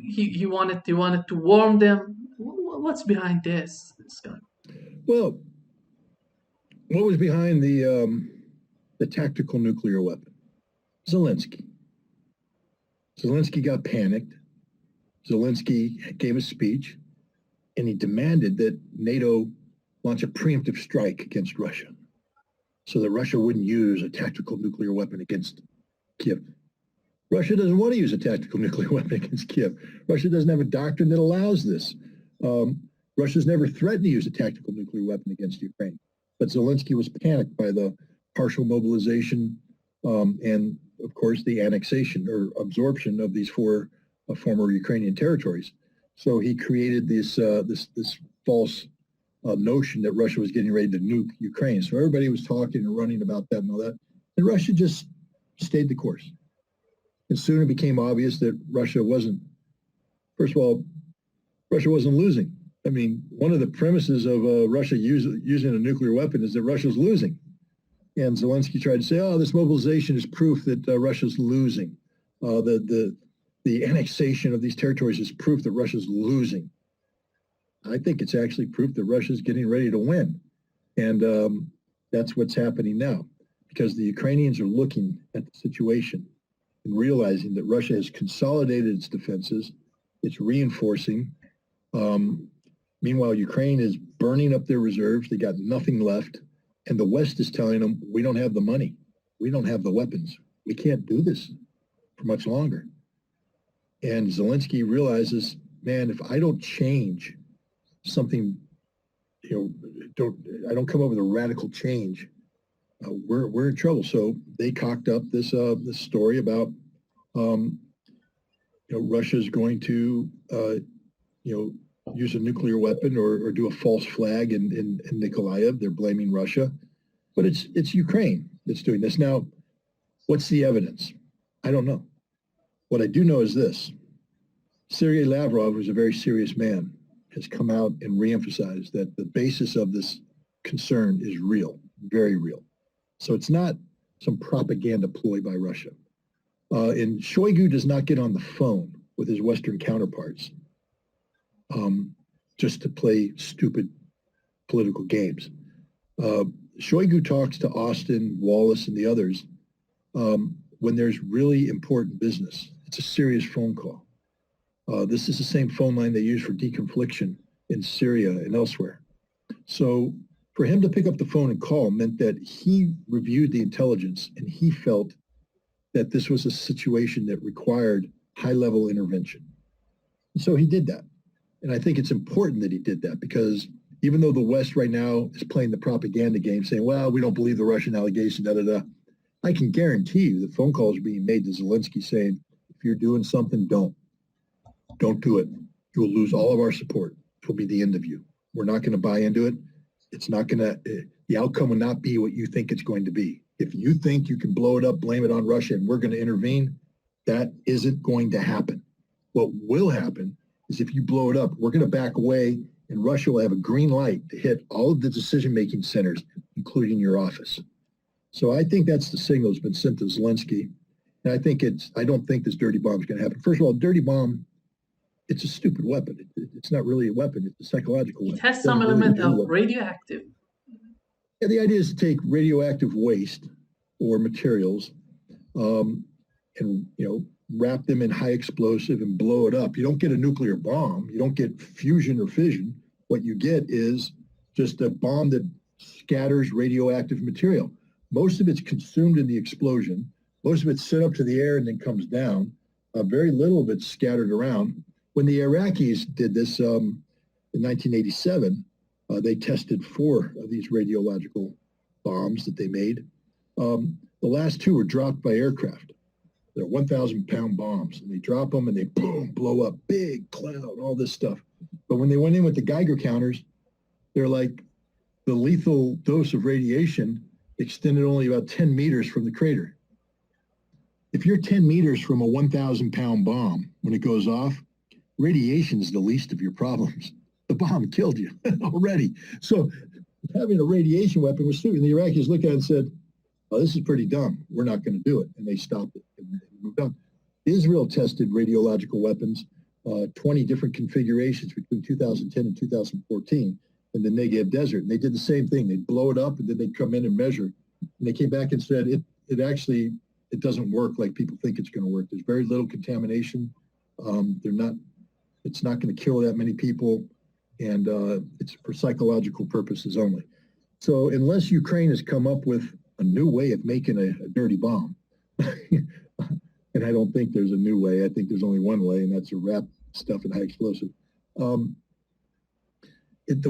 He wanted to warn them. What's behind this guy? Well, what was behind the tactical nuclear weapon? Zelensky. Zelensky got panicked. Zelensky gave a speech, and he demanded that NATO launch a preemptive strike against Russia so that Russia wouldn't use a tactical nuclear weapon against Kiev. Russia doesn't want to use a tactical nuclear weapon against Kiev. Russia doesn't have a doctrine that allows this. Russia's never threatened to use a tactical nuclear weapon against Ukraine. But Zelensky was panicked by the partial mobilization and, of course, the annexation or absorption of these four former Ukrainian territories. So he created this false notion that Russia was getting ready to nuke Ukraine. So everybody was talking and running about that and all that. And Russia just stayed the course. And soon it became obvious that Russia wasn't, first of all, Russia wasn't losing. I mean, one of the premises of Russia using a nuclear weapon is that Russia's losing. And Zelensky tried to say, oh, this mobilization is proof that Russia's losing. The annexation of these territories is proof that Russia's losing. I think it's actually proof that Russia's getting ready to win. And that's what's happening now, because the Ukrainians are looking at the situation and realizing that Russia has consolidated its defenses. It's reinforcing. Meanwhile, Ukraine is burning up their reserves. They got nothing left. And the West is telling them, we don't have the money. We don't have the weapons. We can't do this for much longer. And Zelensky realizes, man, if I don't change something, I don't come up with a radical change, we're in trouble. So they cocked up this story about, Russia's going to, use a nuclear weapon or do a false flag in Nikolaev. They're blaming Russia, but it's Ukraine that's doing this. Now, what's the evidence? I don't know. What I do know is this. Sergei Lavrov, who's a very serious man, has come out and reemphasized that the basis of this concern is real, very real. So it's not some propaganda ploy by Russia. And Shoigu does not get on the phone with his Western counterparts just to play stupid political games. Shoigu talks to Austin, Wallace, and the others when there's really important business. It's a serious phone call. This is the same phone line they use for deconfliction in Syria and elsewhere. So for him to pick up the phone and call meant that he reviewed the intelligence and he felt that this was a situation that required high-level intervention. And so he did that. And I think it's important that he did that because even though the West right now is playing the propaganda game saying, well, we don't believe the Russian allegation, I can guarantee you the phone calls are being made to Zelensky saying, if you're doing something, don't do it. You will lose all of our support. It will be the end of you. We're not going to buy into it. It's not going to, the outcome will not be what you think it's going to be. If you think you can blow it up, blame it on Russia, and we're going to intervene, that isn't going to happen. What will happen is if you blow it up, we're going to back away, and Russia will have a green light to hit all of the decision-making centers, including your office. So I think that's the signal that's been sent to Zelensky. And I don't think this dirty bomb is going to happen. First of all, dirty bomb it's a stupid weapon. It's not really a weapon. It's a psychological It weapon. has It some doesn't really element do of what. radioactive. Yeah, the idea is to take radioactive waste or materials, and wrap them in high explosive and blow it up. You don't get a nuclear bomb. You don't get fusion or fission. What you get is just a bomb that scatters radioactive material. Most of it's consumed in the explosion. Most of it's sent up to the air and then comes down. Very little of it's scattered around. When the Iraqis did this in 1987, they tested 4 of these radiological bombs that they made. The last 2 were dropped by aircraft. They're 1,000-pound bombs, and they drop them and they boom, blow up, big cloud, all this stuff. But when they went in with the Geiger counters, they're like the lethal dose of radiation extended only about 10 meters from the crater. If you're 10 meters from a 1,000-pound bomb, when it goes off, radiation is the least of your problems. The bomb killed you already. So having a radiation weapon was stupid. And the Iraqis looked at it and said, oh, this is pretty dumb. We're not going to do it. And they stopped it and moved on. Israel tested radiological weapons, 20 different configurations between 2010 and 2014 in the Negev desert. And they did the same thing. They'd blow it up and then they'd come in and measure. And they came back and said, it doesn't work like people think it's going to work. There's very little contamination. It's not going to kill that many people. And it's for psychological purposes only. So unless Ukraine has come up with a new way of making a dirty bomb, and I don't think there's a new way. I think there's only one way, and that's to wrap stuff in high explosive. The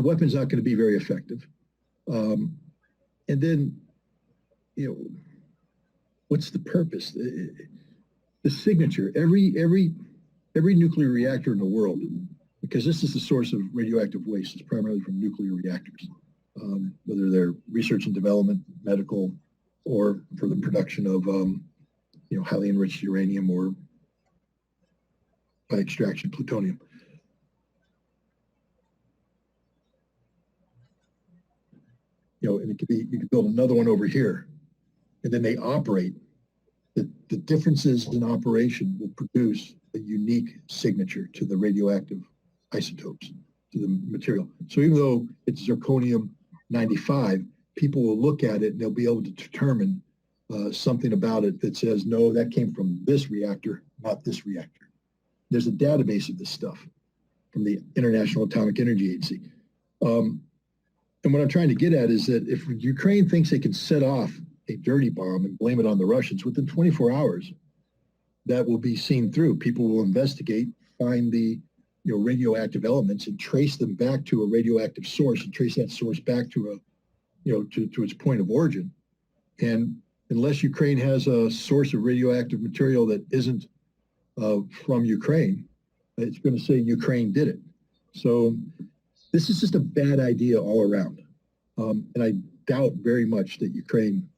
weapon's not going to be very effective. And then, what's the purpose? The signature. Every nuclear reactor in the world, because this is the source of radioactive waste, is primarily from nuclear reactors, whether they're research and development, medical, or for the production of highly enriched uranium or by extraction plutonium. And it could be, you could build another one over here, and then they operate. The differences in operation will produce a unique signature to the radioactive isotopes, to the material. So even though it's zirconium 95, people will look at it and they'll be able to determine something about it that says, no, that came from this reactor, not this reactor. There's a database of this stuff from the International Atomic Energy Agency. And what I'm trying to get at is that if Ukraine thinks they can set off a dirty bomb and blame it on the Russians, within 24 hours, that will be seen through. People will investigate, find the radioactive elements and trace them back to a radioactive source and trace that source back to to its point of origin. And unless Ukraine has a source of radioactive material that isn't from Ukraine, it's going to say Ukraine did it. So this is just a bad idea all around. And I doubt very much that Ukraine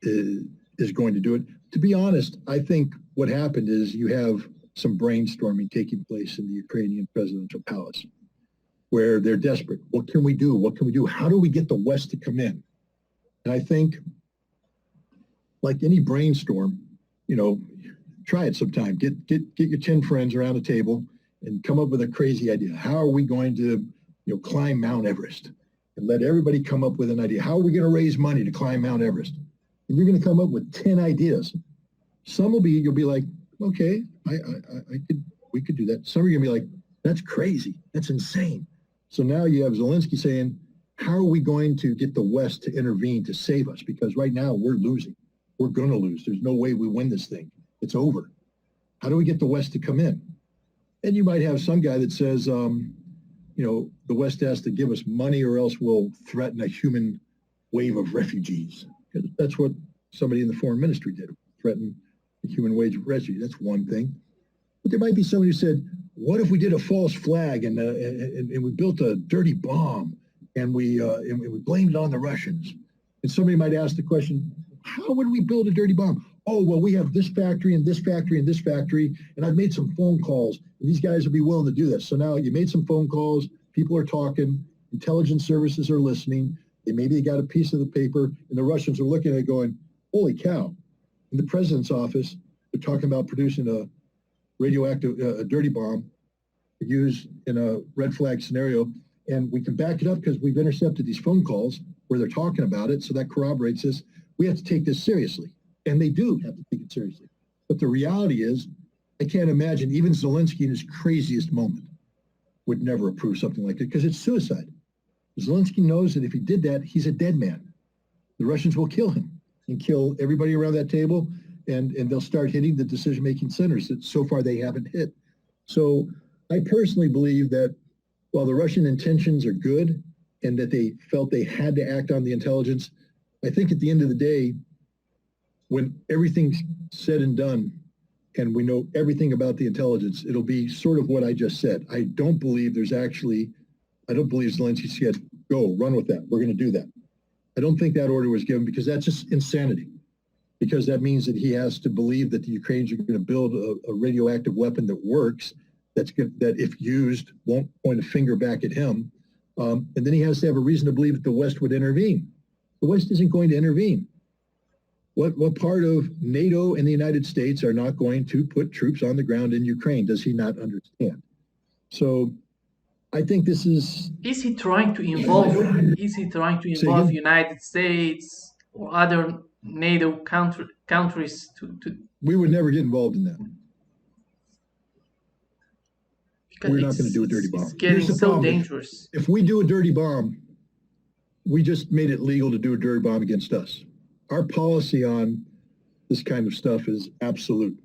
is going to do it. To be honest, I think what happened is you have some brainstorming taking place in the Ukrainian presidential palace where they're desperate. What can we do? What can we do? How do we get the West to come in? And I think, like any brainstorm, try it sometime. Get your 10 friends around a table and come up with a crazy idea. How are we going to climb Mount Everest? And let everybody come up with an idea. How are we going to raise money to climb Mount Everest? And you're going to come up with 10 ideas. Some will be, you'll be like, okay, we could do that. Some are going to be like, that's crazy. That's insane. So now you have Zelensky saying, how are we going to get the West to intervene to save us? Because right now we're losing. We're going to lose. There's no way we win this thing. It's over. How do we get the West to come in? And you might have some guy that says, the West has to give us money or else we'll threaten a human wave of refugees. That's what somebody in the foreign ministry did, threaten the human wave of refugees. That's one thing. But there might be somebody who said, what if we did a false flag and we built a dirty bomb and we blamed it on the Russians? And somebody might ask the question, how would we build a dirty bomb? Oh, well, we have this factory and this factory and this factory, and I've made some phone calls, and these guys would be willing to do this. So now you made some phone calls, people are talking, intelligence services are listening, maybe they got a piece of the paper, and the Russians are looking at it going, holy cow. In the president's office, they're talking about producing a radioactive, a dirty bomb, use in a red flag scenario. And we can back it up because we've intercepted these phone calls where they're talking about it. So that corroborates this. We have to take this seriously. And they do have to take it seriously. But the reality is, I can't imagine even Zelensky in his craziest moment would never approve something like it because it's suicide. Zelensky knows that if he did that, he's a dead man. The Russians will kill him and kill everybody around that table, and they'll start hitting the decision-making centers that so far they haven't hit. So I personally believe that while the Russian intentions are good and that they felt they had to act on the intelligence, I think at the end of the day, when everything's said and done, and we know everything about the intelligence, it'll be sort of what I just said. I don't believe Zelensky said, go, run with that. We're going to do that. I don't think that order was given because that's just insanity. Because that means that he has to believe that the Ukrainians are going to build a radioactive weapon that works, that if used won't point a finger back at him. And then he has to have a reason to believe that the West would intervene. The West isn't going to intervene. What part of NATO and the United States are not going to put troops on the ground in Ukraine? Does he not understand? So I think this is... Is he trying to involve United States or other NATO countries to... We would never get involved in that. Because we're not going to do a dirty bomb. It's getting so dangerous. If we do a dirty bomb, we just made it legal to do a dirty bomb against us. Our policy on this kind of stuff is absolute.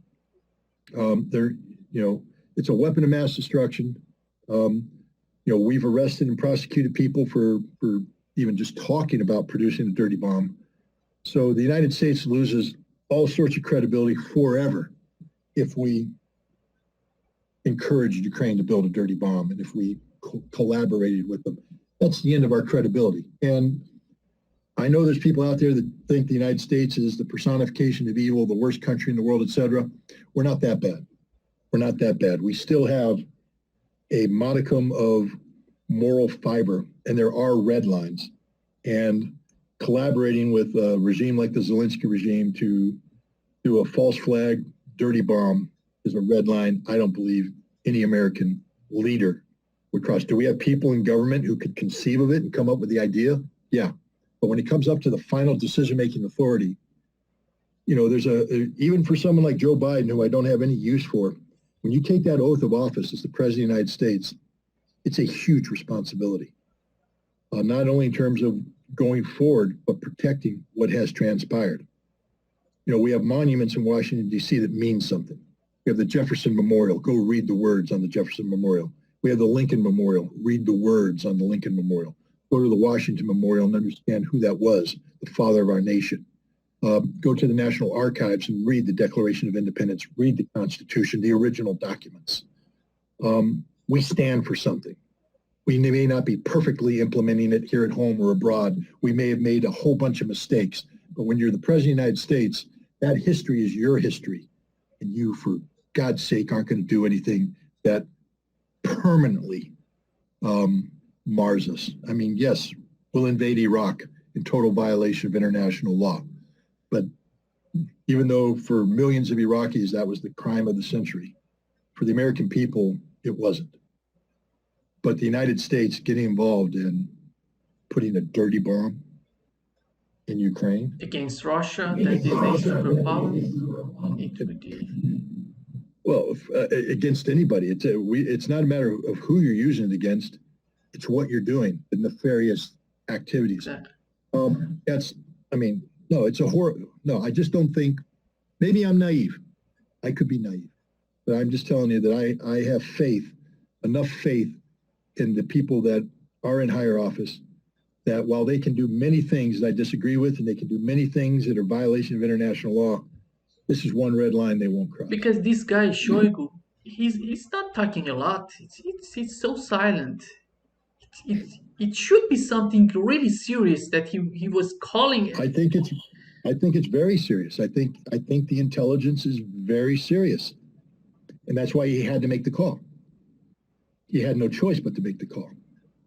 It's a weapon of mass destruction. We've arrested and prosecuted people for even just talking about producing a dirty bomb. So the United States loses all sorts of credibility forever if we encouraged Ukraine to build a dirty bomb and if we collaborated with them. That's the end of our credibility. And I know there's people out there that think the United States is the personification of evil, the worst country in the world, et cetera. We're not that bad. We're not that bad. We still have a modicum of moral fiber, and there are red lines. And collaborating with a regime like the Zelensky regime to do a false flag dirty bomb is a red line I don't believe any American leader would cross. Do we have people in government who could conceive of it and come up with the idea? Yeah. But when it comes up to the final decision-making authority, there's even for someone like Joe Biden, who I don't have any use for, when you take that oath of office as the President of the United States, it's a huge responsibility, not only in terms of going forward, but protecting what has transpired. We have monuments in Washington, D.C. that mean something. We have the Jefferson Memorial. Go read the words on the Jefferson Memorial. We have the Lincoln Memorial. Read the words on the Lincoln Memorial. Go to the Washington Memorial and understand who that was, the father of our nation. Go to the National Archives and read the Declaration of Independence, read the Constitution, the original documents. We stand for something. We may not be perfectly implementing it here at home or abroad. We may have made a whole bunch of mistakes, but when you're the President of the United States, that history is your history. And you, for God's sake, aren't going to do anything that permanently mars us. I mean, yes, we'll invade Iraq in total violation of international law. But even though for millions of Iraqis that was the crime of the century, for the American people, it wasn't. But the United States getting involved in putting a dirty bomb in Ukraine against Russia, that is a superpower. Well, against anybody, it's not a matter of who you're using it against. It's what you're doing, the nefarious activities. Exactly. No, it's a horror. No, I just don't think. Maybe I'm naive. I could be naive, but I'm just telling you that I have faith, enough faith in the people that are in higher office, that while they can do many things that I disagree with, and they can do many things that are violation of international law, this is one red line they won't cross. Because this guy Shoigu, he's not talking a lot. It's so silent. It should be something really serious that he was calling it. I think it's very serious. I think the intelligence is very serious, and that's why he had to make the call. He had no choice but to make the call.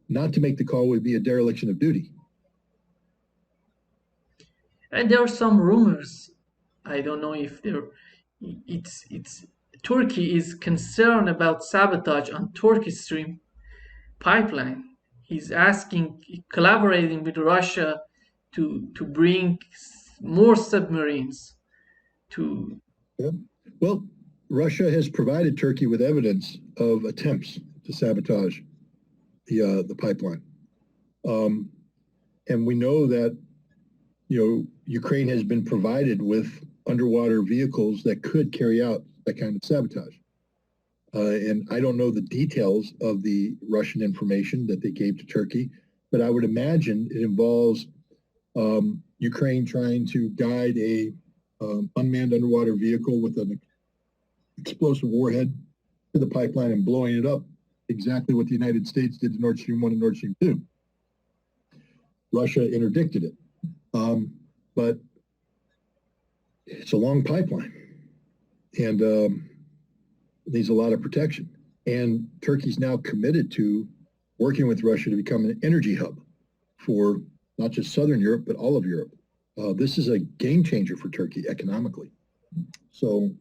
Not to make the call would be a dereliction of duty. And there are some rumors. I don't know if it's Turkey is concerned about sabotage on Turkish Stream pipeline. He's asking, collaborating with Russia to bring more submarines to. Yeah. Well, Russia has provided Turkey with evidence of attempts to sabotage the pipeline, and we know that Ukraine has been provided with underwater vehicles that could carry out that kind of sabotage. And I don't know the details of the Russian information that they gave to Turkey, but I would imagine it involves Ukraine trying to guide a unmanned underwater vehicle with an explosive warhead to the pipeline and blowing it up, exactly what the United States did to Nord Stream 1 and Nord Stream 2. Russia interdicted it. But it's a long pipeline and needs a lot of protection. And Turkey's now committed to working with Russia to become an energy hub for not just Southern Europe, but all of Europe. This is a game changer for Turkey economically. So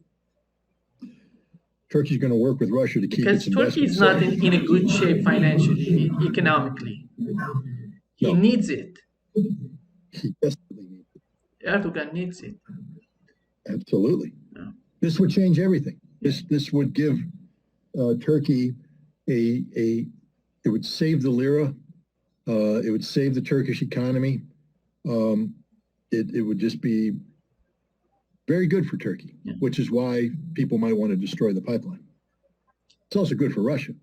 Turkey's going to work with Russia to keep its investments. Because Turkey is not in a good shape financially, economically. He needs it. He desperately needs it. Erdogan needs it. Absolutely. Yeah. This would change everything. This would give Turkey it would save the lira. It would save the Turkish economy. It would just be very good for Turkey, which is why people might want to destroy the pipeline. It's also good for Russia.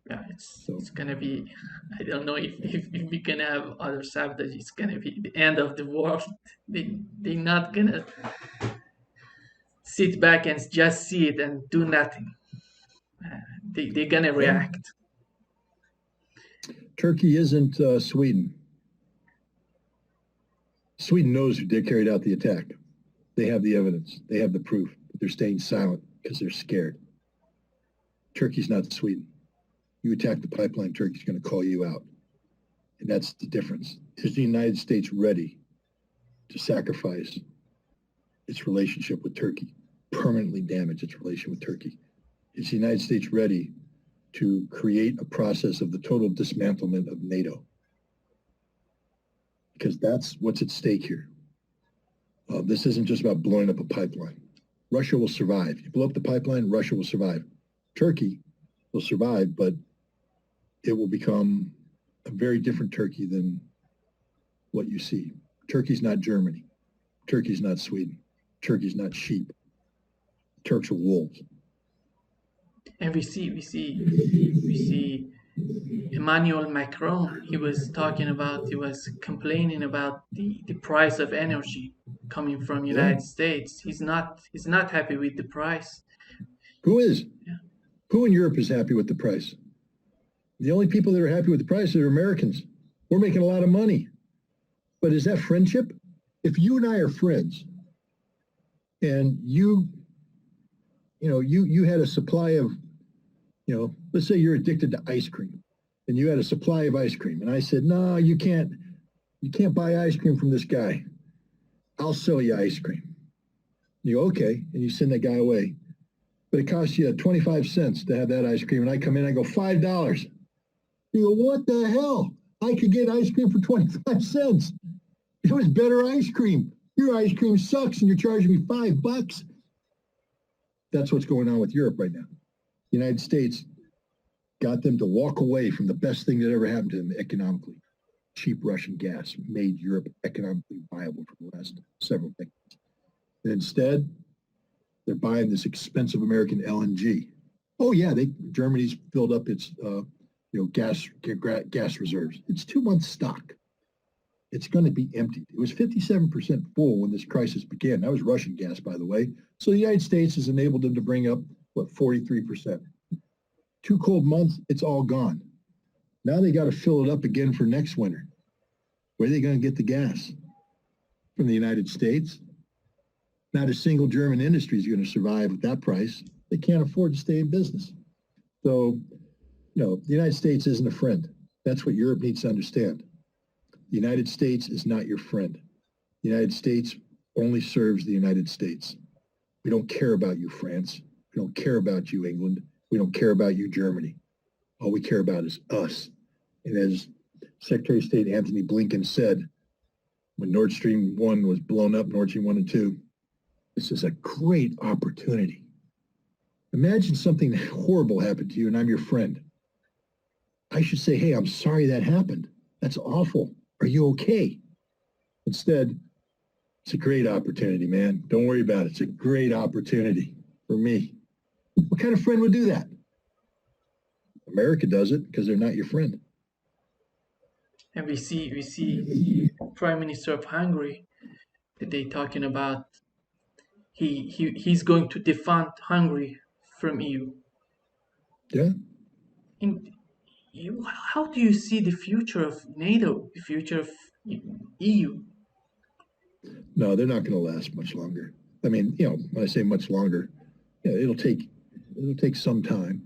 Yeah, it's going to be, I don't know if we're going to have other sabotage, it's going to be the end of the world. They're not going to sit back and just see it and do nothing. They're going to react. Turkey isn't Sweden. Sweden knows who carried out the attack. They have the evidence. They have the proof. But they're staying silent because they're scared. Turkey's not Sweden. You attack the pipeline, Turkey's going to call you out. And that's the difference. Is the United States ready to sacrifice its relationship with Turkey, permanently damage its relation with Turkey? Is the United States ready to create a process of the total dismantlement of NATO? Because that's what's at stake here. This isn't just about blowing up a pipeline. Russia will survive. You blow up the pipeline, Russia will survive. Turkey will survive, but it will become a very different Turkey than what you see. Turkey's not Germany. Turkey's not Sweden. Turkey's not sheep. Turks are wolves. And we see Emmanuel Macron. He was complaining about the price of energy coming from United States. He's not happy with the price. Who is? Yeah. Who in Europe is happy with the price? The only people that are happy with the price are Americans. We're making a lot of money. But is that friendship? If you and I are friends and you had a supply of, let's say you're addicted to ice cream and you had a supply of ice cream. And I said, no, you can't buy ice cream from this guy. I'll sell you ice cream. You go, okay. And you send that guy away. But it costs you 25 cents to have that ice cream. And I come in, I go, $5. You go, what the hell? I could get ice cream for 25 cents. It was better ice cream. Your ice cream sucks and you're charging me $5. That's what's going on with Europe right now. The United States got them to walk away from the best thing that ever happened to them economically. Cheap Russian gas made Europe economically viable for the last several decades. And instead, they're buying this expensive American LNG. Oh yeah, Germany's filled up its gas reserves. It's 2 months stock. It's going to be emptied. It was 57% full when this crisis began. That was Russian gas, by the way. So the United States has enabled them to bring up 43%. 2 cold months, it's all gone. Now they got to fill it up again for next winter. Where are they going to get the gas? From the United States? Not a single German industry is going to survive at that price. They can't afford to stay in business. So, no, the United States isn't a friend. That's what Europe needs to understand. The United States is not your friend. The United States only serves the United States. We don't care about you, France. We We don't care about you, England. We don't care about you, Germany. All we care about is us. And as Secretary of State Anthony Blinken said, when Nord Stream 1 was blown up, Nord Stream 1 and 2, this is a great opportunity. Imagine something horrible happened to you and I'm your friend. I should say, hey, I'm sorry that happened. That's awful. Are you okay? Instead, it's a great opportunity, man. Don't worry about it. It's a great opportunity for me. What kind of friend would do that? America does it because they're not your friend. And we see Prime Minister of Hungary that they talking about he's going to defund Hungary from EU. Yeah. In how do you see the future of NATO, the future of EU? No, they're not going to last much longer. I mean, when I say much longer, it'll take some time,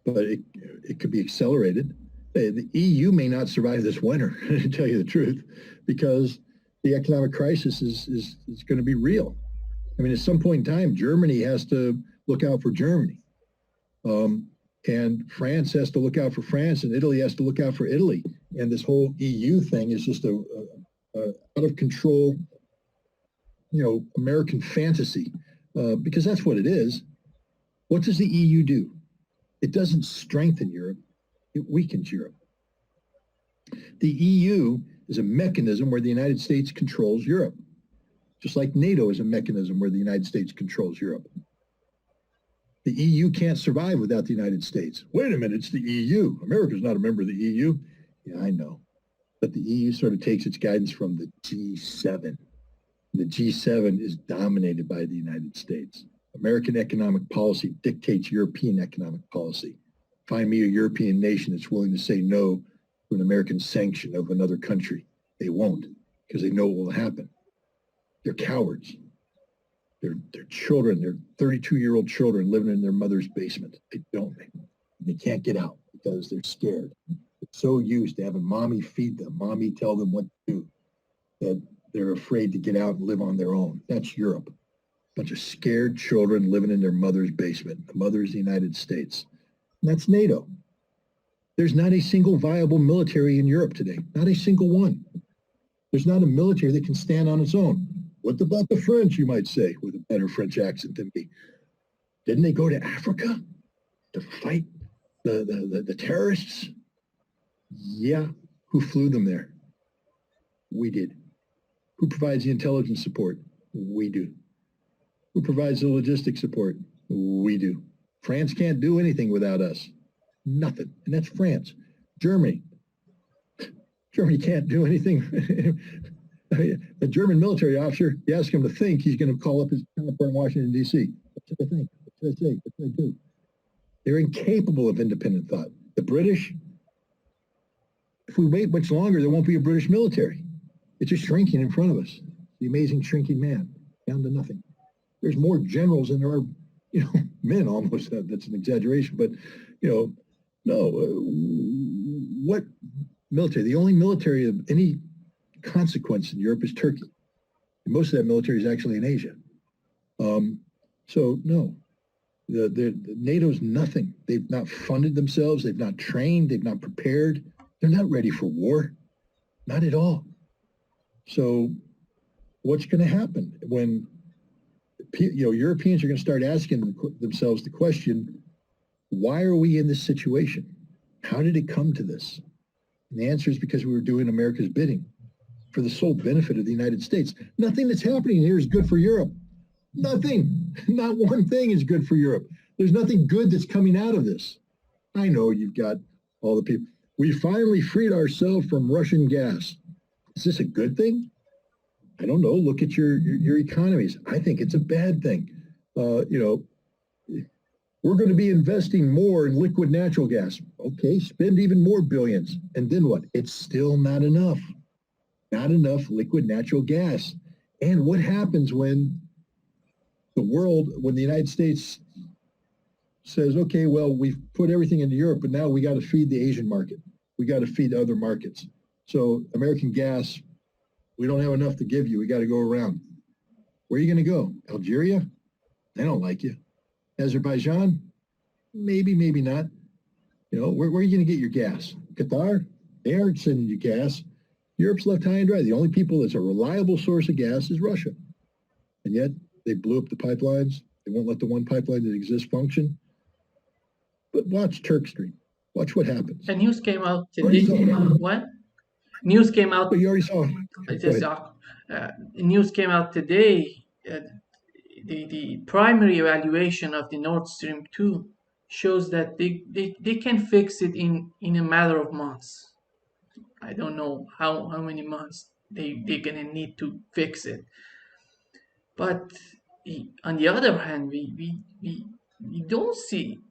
but it could be accelerated. The EU may not survive this winter, to tell you the truth, because the economic crisis is going to be real. I mean, at some point in time, Germany has to look out for Germany. And France has to look out for France, and Italy has to look out for Italy. And this whole EU thing is just a out of control, American fantasy, because that's what it is. What does the EU do? It doesn't strengthen Europe. It weakens Europe. The EU is a mechanism where the United States controls Europe, just like NATO is a mechanism where the United States controls Europe. The EU can't survive without the United States. Wait a minute, it's the EU. America's not a member of the EU. Yeah, I know. But the EU sort of takes its guidance from the G7. The G7 is dominated by the United States. American economic policy dictates European economic policy. Find me a European nation that's willing to say no to an American sanction of another country. They won't, because they know what will happen. They're cowards. They're children. They're 32-year-old children living in their mother's basement. They can't get out because they're scared. They're so used to having mommy feed them, mommy tell them what to do, that they're afraid to get out and live on their own. That's Europe. A bunch of scared children living in their mother's basement. The mother is the United States. And that's NATO. There's not a single viable military in Europe today. Not a single one. There's not a military that can stand on its own. What about the French, you might say, with a better French accent than me? Didn't they go to Africa to fight the terrorists? Yeah. Who flew them there? We did. Who provides the intelligence support? We do. Who provides the logistic support? We do. France can't do anything without us. Nothing. And that's France. Germany. Germany can't do anything. A German military officer, you ask him to think, he's going to call up his counterpart in Washington, D.C. What should I think? What should I say? What should I do? They're incapable of independent thought. The British, if we wait much longer, there won't be a British military. It's just shrinking in front of us. The amazing shrinking man, down to nothing. There's more generals than there are, men almost. That's an exaggeration, but, no. What military? The only military of any consequence in Europe is Turkey. And most of that military is actually in Asia. So no, the NATO's nothing. They've not funded themselves. They've not trained. They've not prepared. They're not ready for war. Not at all. So what's going to happen when Europeans are going to start asking themselves the question, why are we in this situation? How did it come to this? And the answer is because we were doing America's bidding for the sole benefit of the United States. Nothing that's happening here is good for Europe. Nothing. Not one thing is good for Europe. There's nothing good that's coming out of this. I know you've got all the people. We finally freed ourselves from Russian gas. Is this a good thing? I don't know. Look at your economies. I think it's a bad thing. We're going to be investing more in liquid natural gas. Okay, spend even more billions. And then what? It's still not enough. Not enough liquid natural gas. And what happens when the United States says, okay, well, we've put everything into Europe, but now we got to feed the Asian market. We got to feed other markets. So American gas, we don't have enough to give you. We got to go around. Where are you going to go? Algeria? They don't like you. Azerbaijan, maybe, maybe not. You know, where are you going to get your gas? Qatar, they aren't sending you gas. Europe's left high and dry. The only people that's a reliable source of gas is Russia. And yet they blew up the pipelines. They won't let the one pipeline that exists function. But watch Turk Stream. Watch what happens. A news came out today. What? News came out. But you already saw. Go ahead. News came out today. The primary evaluation of the Nord Stream 2 shows that they can fix it in a matter of months. I don't know how many months they're gonna need to fix it. But on the other hand, we don't see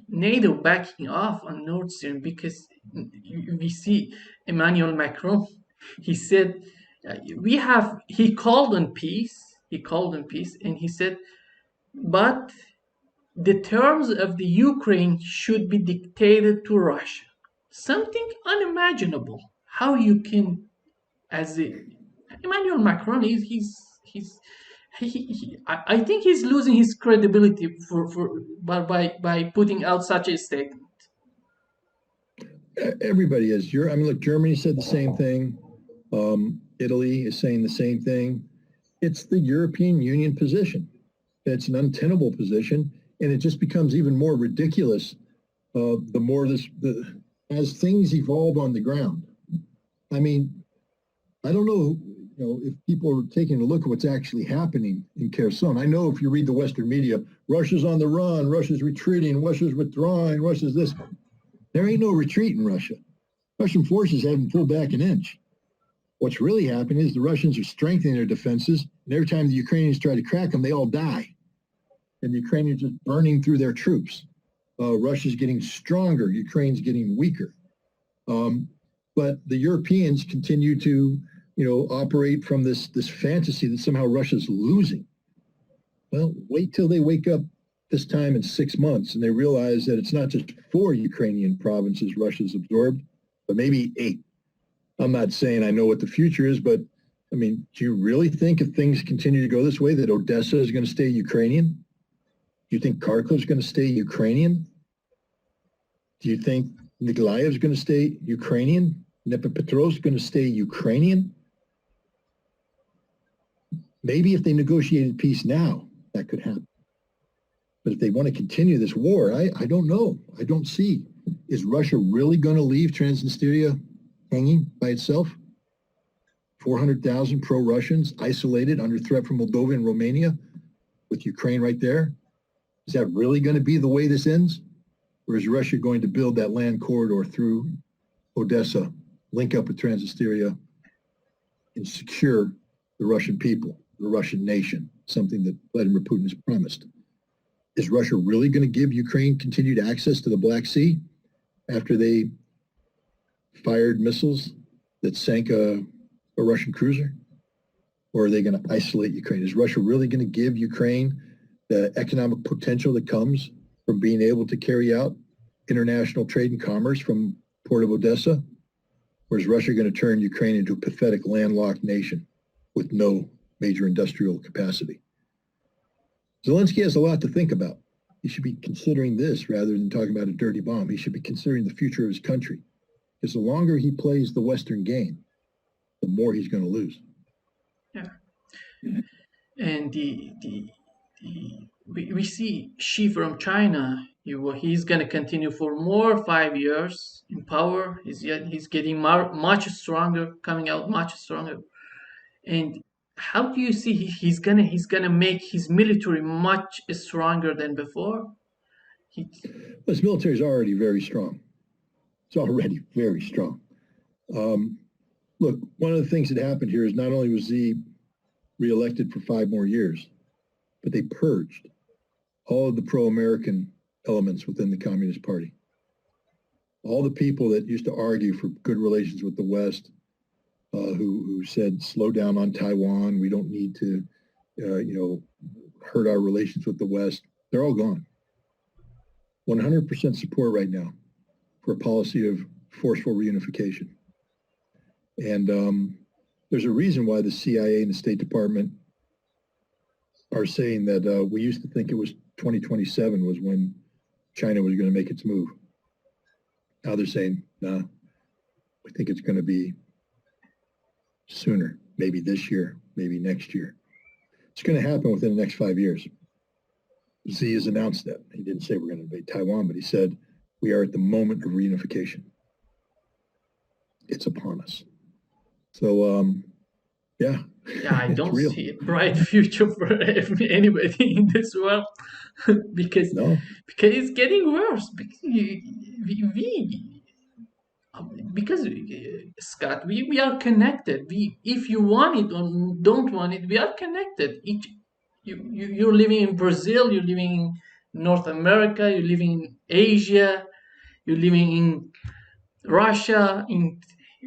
NATO backing off on Nord Stream because we see Emmanuel Macron. He said he called on peace. He called on peace, and he said, but the terms of the Ukraine should be dictated to Russia. Something unimaginable. How you can, as Emmanuel Macron is, I think he's losing his credibility by putting out such a statement. Everybody is. I mean, look, Germany said the same thing. Italy is saying the same thing. It's the European Union position. It's an untenable position, and it just becomes even more ridiculous the more as things evolve on the ground. I mean, I don't know, if people are taking a look at what's actually happening in Kherson. I know if you read the Western media, Russia's on the run, Russia's retreating, Russia's withdrawing, Russia's this. There ain't no retreat in Russia. Russian forces haven't pulled back an inch. What's really happening is the Russians are strengthening their defenses, and every time the Ukrainians try to crack them, they all die. And the Ukrainians are burning through their troops. Russia's getting stronger, Ukraine's getting weaker. But the Europeans continue to, operate from this fantasy that somehow Russia's losing. Well, wait till they wake up this time in 6 months and they realize that it's not just 4 Ukrainian provinces Russia's absorbed, but maybe 8. I'm not saying I know what the future is, but I mean, do you really think if things continue to go this way that Odessa is going to stay Ukrainian? Do you think Kharkov is going to stay Ukrainian? Do you think Nikolaev is going to stay Ukrainian? Dnipropetrovsk is going to stay Ukrainian? Maybe if they negotiated peace now, that could happen. But if they want to continue this war, I don't know. I don't see. Is Russia really going to leave Transnistria hanging by itself? 400,000 pro-Russians isolated under threat from Moldova and Romania with Ukraine right there. Is that really going to be the way this ends? Or is Russia going to build that land corridor through Odessa, link up with Transnistria, and secure the Russian people, the Russian nation, something that Vladimir Putin has promised? Is Russia really going to give Ukraine continued access to the Black Sea after they fired missiles that sank a Russian cruiser? Or are they going to isolate Ukraine? Is Russia really going to give Ukraine the economic potential that comes from being able to carry out international trade and commerce from Port of Odessa? Or is Russia going to turn Ukraine into a pathetic landlocked nation with no major industrial capacity? Zelensky has a lot to think about. He should be considering this rather than talking about a dirty bomb. He should be considering the future of his country. Because the longer he plays the Western game, the more he's going to lose. Yeah. And we see Xi from China. He's going to continue for more 5 years in power. He's getting much stronger, coming out much stronger. And how do you see he's gonna make his military much stronger than before? His military is already very strong. It's already very strong. Look, one of the things that happened here is not only was he reelected for 5 more years, but they purged all of the pro-American elements within the Communist Party. All the people that used to argue for good relations with the West, who said, slow down on Taiwan, we don't need to, hurt our relations with the West, they're all gone. 100% support right now for a policy of forceful reunification. And there's a reason why the CIA and the State Department are saying that we used to think it was 2027 was when China was going to make its move. Now they're saying, no, we think it's going to be sooner, maybe this year, maybe next year. It's going to happen within the next 5 years. Xi has announced that. He didn't say we're going to invade Taiwan, but he said we are at the moment of reunification. It's upon us. So, yeah. Yeah, I don't real. see a bright future for anybody in this world because it's getting worse. Because Scott, we are connected. If you want it or don't want it, we are connected. You're living in Brazil, you're living in North America, you're living in Asia, you're living in Russia.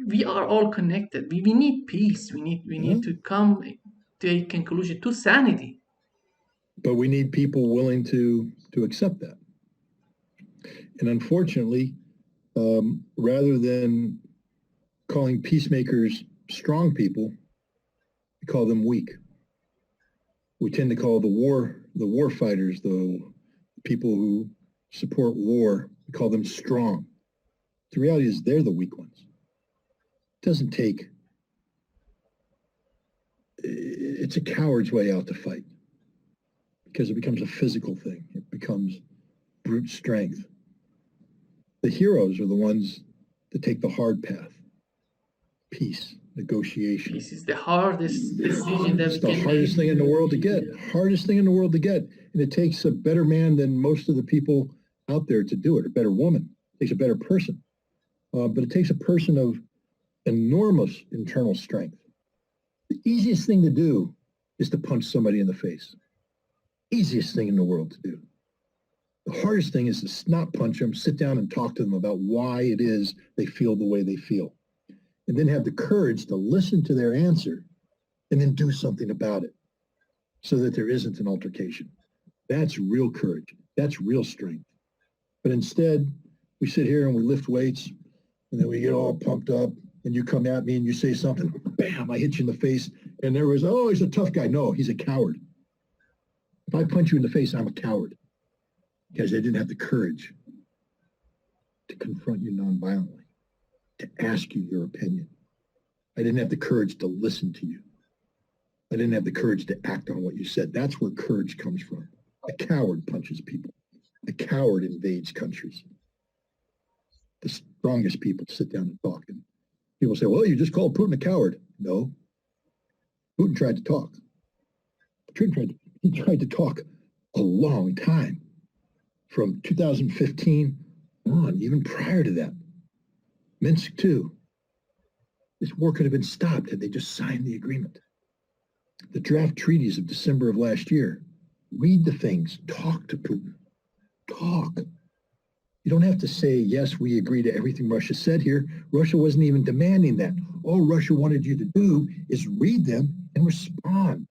We are all connected. We need peace. We need to come to a conclusion, to sanity. But we need people willing to accept that. And unfortunately, rather than calling peacemakers strong people, we call them weak. We tend to call the war fighters, the people who support war, we call them strong. The reality is they're the weak ones. It doesn't take, it's a coward's way out to fight because it becomes a physical thing. It becomes brute strength. The heroes are the ones that take the hard path. Peace, negotiation. Peace is the hardest decision that it's the hardest thing in the world to get. Hardest thing in the world to get. And it takes a better man than most of the people out there to do it, a better woman. It takes a better person. But it takes a person of enormous internal strength. The easiest thing to do is to punch somebody in the face. Easiest thing in the world to do. The hardest thing is to not punch them, sit down and talk to them about why it is they feel the way they feel. And then have the courage to listen to their answer and then do something about it so that there isn't an altercation. That's real courage. That's real strength. But instead, we sit here and we lift weights and then we get all pumped up and you come at me and you say something, bam, I hit you in the face. And there was, oh, he's a tough guy. No, he's a coward. If I punch you in the face, I'm a coward because I didn't have the courage to confront you nonviolently, to ask you your opinion. I didn't have the courage to listen to you. I didn't have the courage to act on what you said. That's where courage comes from. A coward punches people. A coward invades countries. The strongest people sit down and talk. And people say, well, you just called Putin a coward. No. Putin tried to talk. He tried to talk a long time. From 2015 on, even prior to that. Minsk II. This war could have been stopped had they just signed the agreement. The draft treaties of December of last year. Read the things. Talk to Putin. Talk. You don't have to say, yes, we agree to everything Russia said here. Russia wasn't even demanding that. All Russia wanted you to do is read them and respond.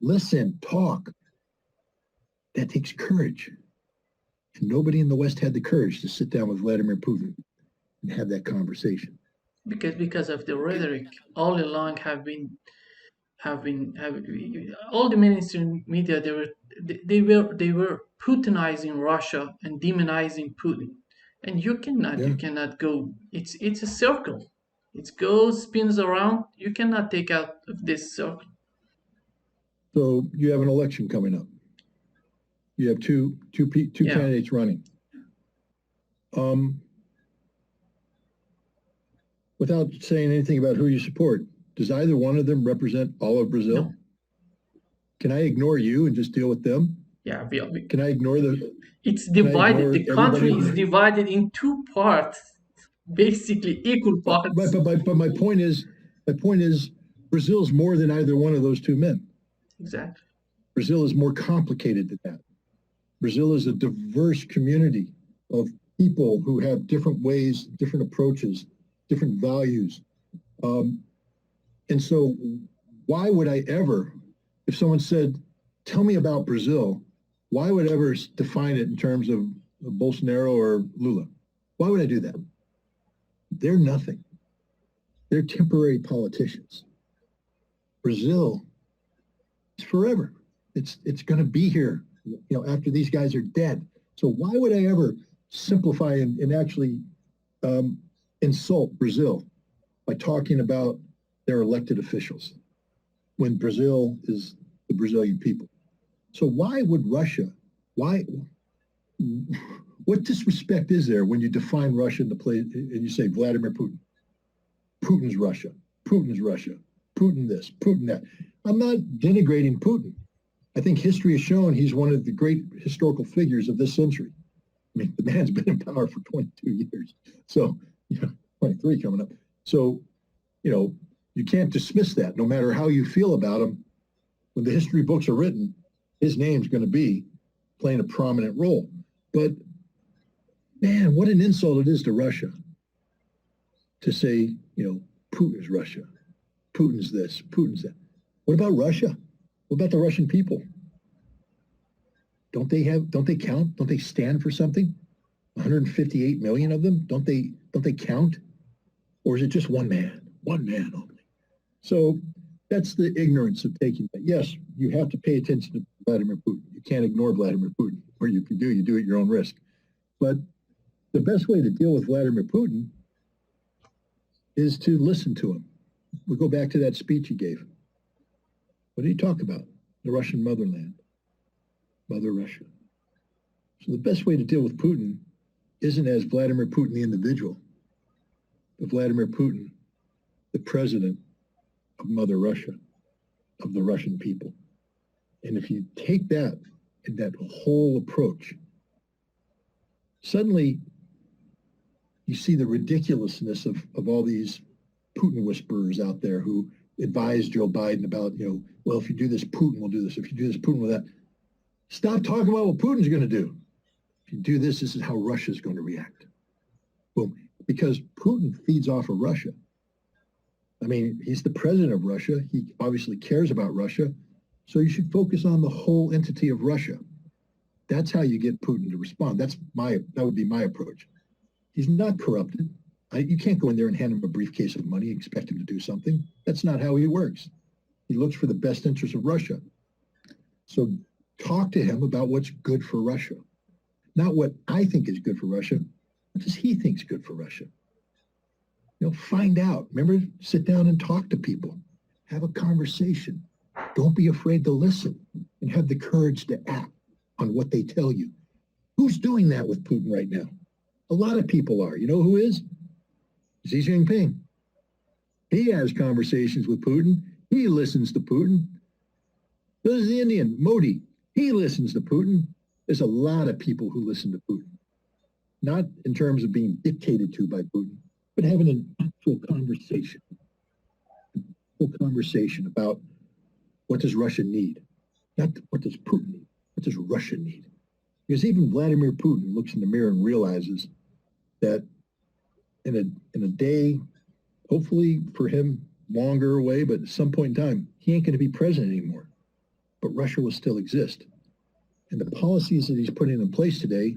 Listen, talk. That takes courage. And nobody in the West had the courage to sit down with Vladimir Putin and have that conversation. Because of the rhetoric, all along have all the mainstream media they were Putinizing Russia and demonizing Putin, and you cannot go. It's a circle. It goes, spins around. You cannot take out of this circle. So you have an election coming up. You have two candidates running. Without saying anything about who you support, does either one of them represent all of Brazil? No. Can I ignore you and just deal with them? Yeah. Can I ignore the... It's divided. The country is divided in two parts, basically equal parts. But my point is, Brazil's more than either one of those two men. Exactly. Brazil is more complicated than that. Brazil is a diverse community of people who have different ways, different approaches, different values. And so why would I ever, if someone said, tell me about Brazil, why would I ever define it in terms of Bolsonaro or Lula? Why would I do that? They're nothing. They're temporary politicians. Brazil is forever. It's going to be here after these guys are dead. So why would I ever simplify and actually insult Brazil by talking about their elected officials when Brazil is the Brazilian people? So why would Russia, what disrespect is there when you define Russia in the place and you say Vladimir Putin? Putin's Russia, Putin's Russia, Putin this, Putin that. I'm not denigrating Putin. I think history has shown he's one of the great historical figures of this century. I mean, the man's been in power for 22 years. So, 23 coming up. So, you can't dismiss that no matter how you feel about him. When the history books are written, his name's going to be playing a prominent role. But man, what an insult it is to Russia to say, Putin's Russia, Putin's this, Putin's that. What about Russia? What about the Russian people? Don't they count? Don't they stand for something? 158 million of them? Don't they count? Or is it just one man only? So that's the ignorance of taking that. Yes, you have to pay attention to Vladimir Putin. You can't ignore Vladimir Putin. Or you do at your own risk. But the best way to deal with Vladimir Putin is to listen to him. We go back to that speech he gave. What did he talk about? The Russian motherland, Mother Russia. So the best way to deal with Putin isn't as Vladimir Putin, the individual, but Vladimir Putin, the president of Mother Russia, of the Russian people. And if you take that and that whole approach, suddenly you see the ridiculousness of all these Putin whisperers out there who advise Joe Biden about, well, if you do this, Putin will do this. If you do this, Putin will that. Stop talking about what Putin's going to do. If you do this, this is how Russia's going to react. Boom. Because Putin feeds off of Russia. I mean, he's the president of Russia. He obviously cares about Russia. So you should focus on the whole entity of Russia. That's how you get Putin to respond. That would be my approach. He's not corrupted. You can't go in there and hand him a briefcase of money and expect him to do something. That's not how he works. He looks for the best interest of Russia. So talk to him about what's good for Russia. Not what I think is good for Russia. What does he think is good for Russia? Find out. Remember, sit down and talk to people. Have a conversation. Don't be afraid to listen and have the courage to act on what they tell you. Who's doing that with Putin right now? A lot of people are. You know who is? Xi Jinping. He has conversations with Putin. He listens to Putin. There's the Indian, Modi. He listens to Putin. There's a lot of people who listen to Putin. Not in terms of being dictated to by Putin, but having an actual conversation. About what does Russia need? Not what does Putin need. What does Russia need? Because even Vladimir Putin looks in the mirror and realizes that in a day, hopefully for him longer away, but at some point in time, he ain't going to be president anymore. But Russia will still exist. And the policies that he's putting in place today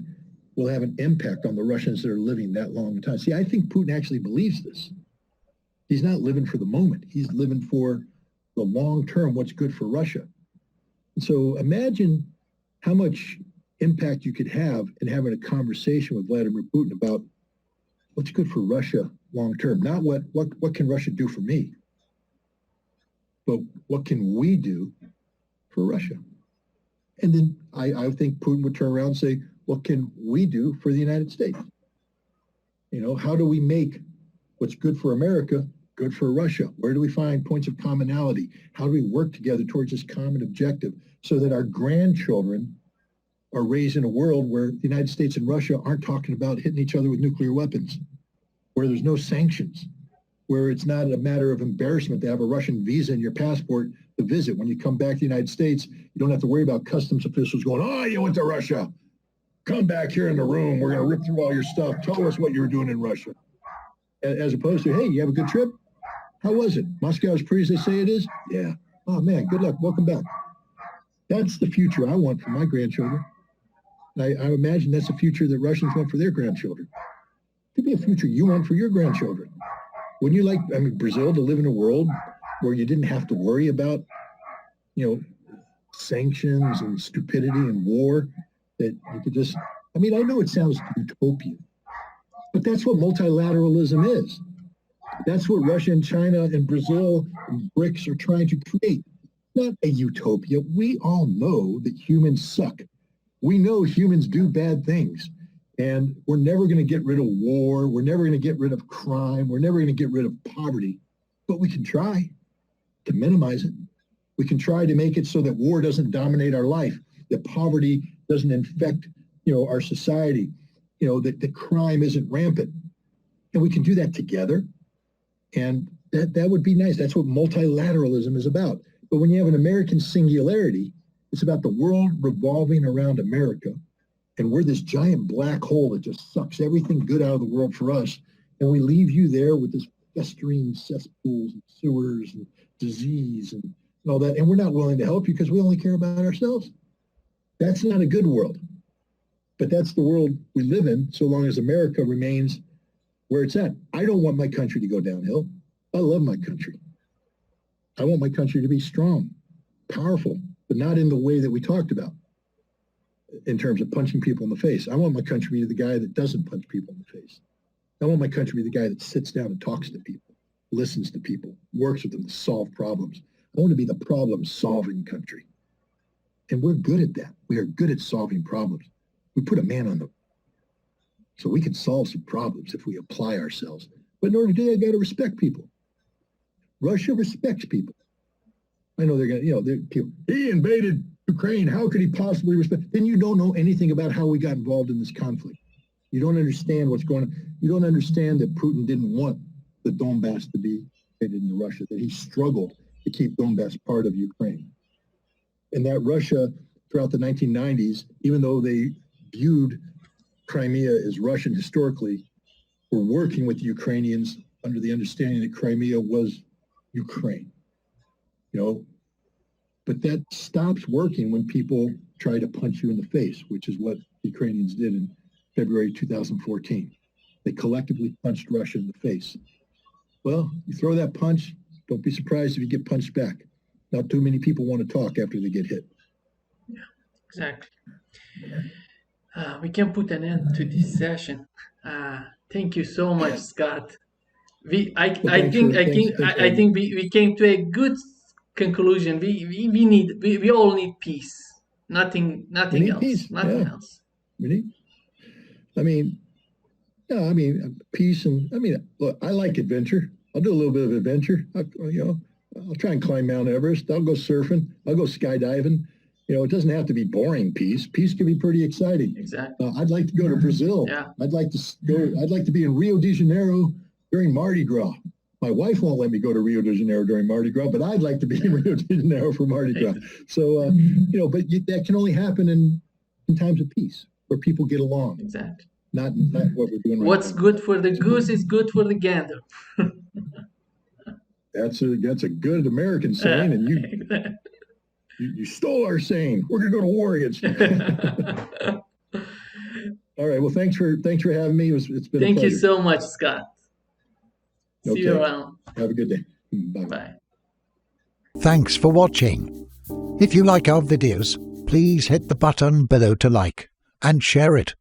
will have an impact on the Russians that are living that long time. See, I think Putin actually believes this. He's not living for the moment. He's living for the long term, what's good for Russia. And so imagine how much impact you could have in having a conversation with Vladimir Putin about what's good for Russia long term. Not what can Russia do for me, but what can we do for Russia? And then I think Putin would turn around and say, what can we do for the United States? How do we make what's good for America good for Russia? Where do we find points of commonality? How do we work together towards this common objective so that our grandchildren are raised in a world where the United States and Russia aren't talking about hitting each other with nuclear weapons, where there's no sanctions, where it's not a matter of embarrassment to have a Russian visa in your passport to visit. When you come back to the United States, you don't have to worry about customs officials going, oh, you went to Russia. Come back here in the room. We're going to rip through all your stuff. Tell us what you were doing in Russia. As opposed to, hey, you have a good trip? How was it? Moscow as pretty as they say it is? Yeah. Oh, man, good luck. Welcome back. That's the future I want for my grandchildren. I imagine that's the future that Russians want for their grandchildren. It could be a future you want for your grandchildren. Wouldn't you like, Brazil to live in a world where you didn't have to worry about, sanctions and stupidity and war that you could just, I mean, I know it sounds utopian, but that's what multilateralism is. That's what Russia and China and Brazil and BRICS are trying to create. Not a utopia. We all know that humans suck. We know humans do bad things. And we're never going to get rid of war. We're never going to get rid of crime. We're never going to get rid of poverty. But we can try to minimize it. We can try to make it so that war doesn't dominate our life, that poverty doesn't infect, our society, that crime isn't rampant. And we can do that together. And that would be nice. That's what multilateralism is about. But when you have an American singularity, it's about the world revolving around America. And we're this giant black hole that just sucks everything good out of the world for us. And we leave you there with this festering cesspools and sewers and disease and all that. And we're not willing to help you because we only care about ourselves. That's not a good world. But that's the world we live in so long as America remains where it's at. I don't want my country to go downhill. I love my country. I want my country to be strong, powerful, but not in the way that we talked about in terms of punching people in the face. I want my country to be the guy that doesn't punch people in the face. I want my country to be the guy that sits down and talks to people, listens to people, works with them to solve problems. I want to be the problem-solving country. And we're good at that. We are good at solving problems. We put a man on them. So we can solve some problems if we apply ourselves. But in order to do that, you got to respect people. Russia respects people. I know they're going to, he invaded Ukraine. How could he possibly respect? Then you don't know anything about how we got involved in this conflict. You don't understand what's going on. You don't understand that Putin didn't want the Donbass to be invaded into Russia, that he struggled to keep Donbass part of Ukraine. And that Russia, throughout the 1990s, even though they viewed Crimea as Russian historically, were working with the Ukrainians under the understanding that Crimea was Ukraine. But that stops working when people try to punch you in the face, which is what the Ukrainians did in February 2014. They collectively punched Russia in the face. Well, you throw that punch, don't be surprised if you get punched back. Not too many people want to talk after they get hit. Yeah, exactly. We can put an end to this session. Thank you so much, Scott. I think we came to a good conclusion. We all need peace. Nothing else. Peace. Nothing else. We need. Peace and look, I like adventure. I'll do a little bit of adventure. I'll try and climb Mount Everest. I'll go surfing. I'll go skydiving. It doesn't have to be boring peace. Peace can be pretty exciting. Exactly. I'd like to go to Brazil. Yeah. I'd like to be in Rio de Janeiro during Mardi Gras. My wife won't let me go to Rio de Janeiro during Mardi Gras, but I'd like to be in Rio de Janeiro for Mardi Gras. So, but that can only happen in times of peace where people get along. Exactly. Not what we're doing right What's now. good for the goose is good for the gander. That's a good American saying, and you stole our saying. We're going to go to war against you. All right. Well, thanks for having me. It's been a pleasure. Thank you so much, Scott. See you around. Have a good day. Bye. Bye. Thanks for watching. If you like our videos, please hit the button below to like and share it.